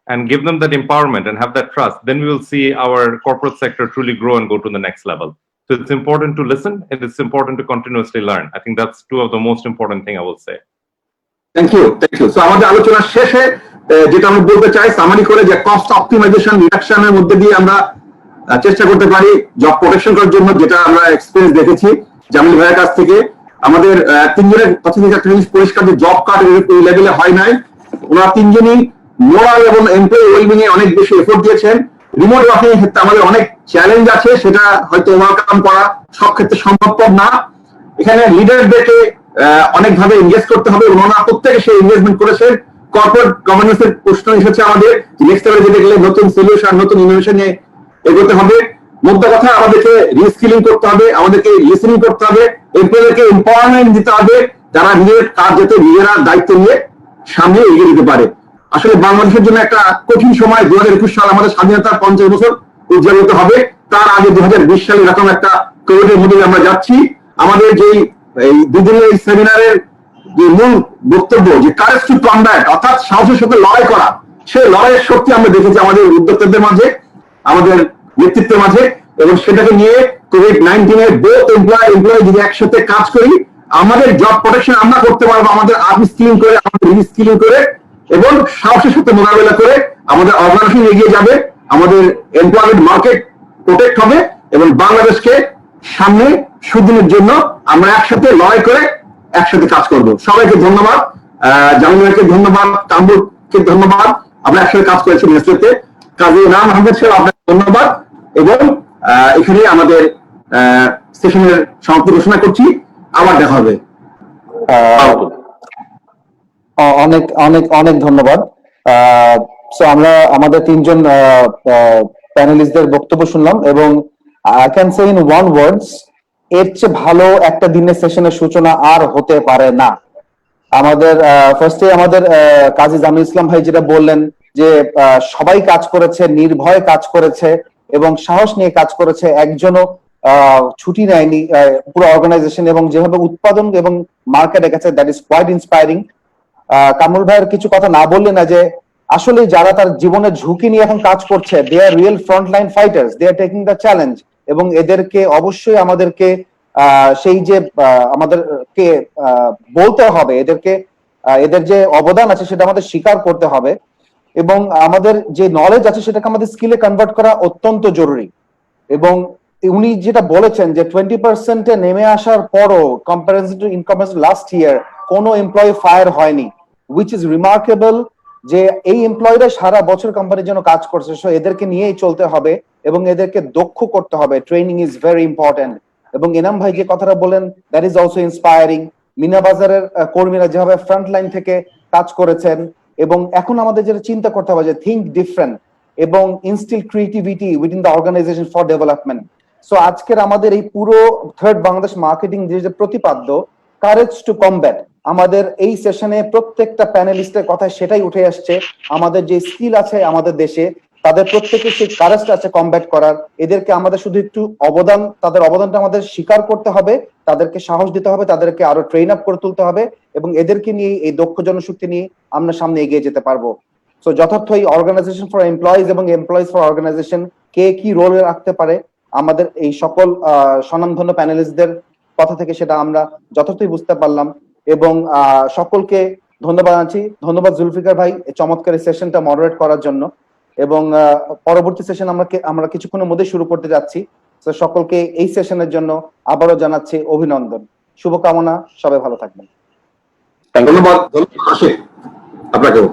and give them that empowerment and have that trust, then we will see our corporate sector truly grow and go to the next level. So it's important to listen, and it's important to continuously learn. I think that's 2 of the most important thing I will say. Thank you, thank you. So আমাদের আলোচনার শেষে যেটা আমি বলতে চাই, summary করে, যে cost optimisation রিডাকশনের মধ্যে দিয়ে আমরা চেষ্টা করতে পারি জব প্রোটেকশন করার জন্য, যেটা আমরা এক্সপেরিয়েন্স দেখেছি জামিল ভাইয়ের কাছ থেকে। আমাদের তিনজনের কথা থেকে একটা জিনিস পরিষ্কার যে জব কার্ড ওই লেভেলে হয় নাই। ওনারা তিনজনই মোরাল এবং এমপ্লয়ি ওয়েলবিং এ অনেক বেশি এফোর্ট দিয়েছেন। রিমোট ওয়ার্কিং এর ক্ষেত্রে আমাদের অনেক চ্যালেঞ্জ আছে, সেটা হয়তো ওভারকাম করা সব ক্ষেত্রে সম্ভব না। এখানে লিডারদেরকে অনেকভাবে এনগেজ করতে হবে, ওনারা প্রত্যেকে সেই এনগেজমেন্ট করেছেন। কর্পোরেট গভর্নেন্স এর প্রশ্ন এসেছে আমাদের, নেক্সট লেভেলে যেতে গেলে নতুন সলিউশন নতুন ইনোভেশন নিয়ে এগোতে হবে। মোদ্দা কথা আমাদেরকে রিস্কিলিং করতে হবে, আমাদেরকে লিসেনিং করতে হবে, এমপ্লয়ীদেরকে এম্পাওয়ারমেন্ট দিতে হবে, যারা নিজের কাজ যাতে নিজেরা দায়িত্ব নিয়ে সামনে এগিয়ে দিতে পারে। আসলে বাংলাদেশের জন্য একটা কঠিন সময়, 2021 সাল আমাদের স্বাধীনতার 50 বছর উদযাপিত হবে। তার আগে 2020 সালে এরকম একটা কোভিডের মধ্যে আমরা যাচ্ছি। আমাদের যেই এই দুদিনের এই সেমিনারের যে মূল বক্তব্য যে কারেজ টু কমব্যাট, অর্থাৎ সাহসের সাথে লড়াই করা, সেই লড়াইয়ের শক্তি আমরা দেখেছি আমাদের উদ্যোক্তাদের মাঝে, আমাদের নেতৃত্বের মাঝে। এবং সেটাকে নিয়ে কোভিড-19 এর বোথ এমপ্লয় যদি একসাথে কাজ করি, আমাদের জব প্রোটেকশন আমরা করতে পারবো, আমাদের আপস্কিলিং করে, আমাদের রিস্কিলিং করে এবং সাহসের সাথে মোকাবেলা করে আমাদের অর্গানাইজেশন এগিয়ে যাবে, আমাদের এমপ্লয়মেন্ট মার্কেট প্রোটেক্ট হবে এবং বাংলাদেশকে সামনে সুদিনের জন্য আমরা একসাথে লড়াই করে একসাথে কাজ করব। সবাইকে ধন্যবাদ, জামিলকে ধন্যবাদ, কামরুলকে ধন্যবাদ। আমরা একসাথে কাজ করেছি নেসলেতে। কাজী নাম আহমেদ সাহেব আপনাকে ধন্যবাদ এবং এখানে আমাদের সেশনের সমাপ্তি ঘোষণা করছি। আবার দেখা হবে। অনেক অনেক অনেক ধন্যবাদ। সো আমরা আমাদের তিনজন প্যানেলিস্টদের বক্তব্য শুনলাম এবং I can say in one words, এর চেয়ে ভালো একটা দিনের সেশনের সূচনা আর হতে পারে না। আমাদের ফার্স্টে আমাদের কাজী জামিল ইসলাম ভাই যেটা বললেন যে সবাই কাজ করেছে, নির্ভয় কাজ করেছে এবং সাহস নিয়ে কাজ করেছে, একজনও ছুটি নেয়নি পুরো অর্গানাইজেশন, এবং যেভাবে উৎপাদন এবং মার্কেটে গেছে, that is quite inspiring. Kamrul ভাইয়ের কিছু কথা না বললে না, যে আসলে যারা তার জীবনের ঝুঁকি নিয়ে এখন কাজ করছে, they are real frontline fighters, they are taking the challenge. এবং এদেরকে অবশ্যই আমাদেরকে সেই যে আমাদেরকে বলতে হবে, এদেরকে এদের যে অবদান আছে সেটা আমাদের স্বীকার করতে হবে এবং আমাদের যে নলেজ আছে সেটাকে আমাদের স্কিলে কনভার্ট করা অত্যন্ত জরুরি। এবং উনি যেটা বলেছেন যে 20% নেমে আসার পরও কম্পারেটিভ লাস্ট ইয়ার কোনো এমপ্লয়ি ফায়ার হয়নি, উইচ ইজ রিমার্কেবল। যে এই এমপ্লয়িরা সারা বছর কোম্পানির জন্য কাজ করছে, সো এদেরকে নিয়েই চলতে হবে এবং এদেরকে দক্ষ করতে হবে। Training is very important. এবং এনাম ভাই যে কথাটা বলেন, that is also inspiring. Meena বাজারের কর্মীরা যেভাবে ফ্রন্ট লাইন থেকে কাজ করেছেন, এবং এখন আমাদের যেটা চিন্তা করতে হবে যে থিঙ্ক ডিফারেন্ট এবং instil creativity within the organisation for development. So আজকের আমাদের এই পুরো থার্ড বাংলাদেশ মার্কেটিং যে প্রতিপাদ্য, কারেজ টু কমব্যাট, আমাদের এই সেশনে প্রত্যেকটা প্যানেলিস্টের কথা সেটাই উঠে আসছে। আমাদের যে স্কিল আছে আমাদের দেশে, তাদের প্রত্যেকের সেই কারেজটা আছে কমব্যাট করার। এদেরকে আমাদের শুধু একটু তাদের অবদানটা আমাদের স্বীকার করতে হবে, তাদেরকে সাহস দিতে হবে, তাদেরকে আরো ট্রেন আপ করে তুলতে হবে এবং এদেরকে নিয়ে, এই দক্ষ জনশক্তি নিয়ে আমরা সামনে এগিয়ে যেতে পারবো। সো যথার্থ এই অর্গানাইজেশন ফর এমপ্লয়িজ এবং এমপ্লয়িজ ফর অর্গানাইজেশন কে কি রোল রাখতে পারে, আমাদের এই সকল স্বনামধন্য প্যানেলিস্টদের কথা থেকে সেটা আমরা যথার্থই বুঝতে পারলাম। এবং সকলকে ধন্যবাদ জানাচ্ছি। ধন্যবাদ জুলফিকার ভাই চমৎকার এই সেশনটা মডারেট করার জন্য। এবং পরবর্তী সেশন আমরা কিছুক্ষণের মধ্যে শুরু করতে যাচ্ছি। তো সকলকে এই সেশনের জন্য আবারও জানাচ্ছি অভিনন্দন, শুভকামনা। সবাই ভালো থাকবেন। ধন্যবাদ। আপনাকেও।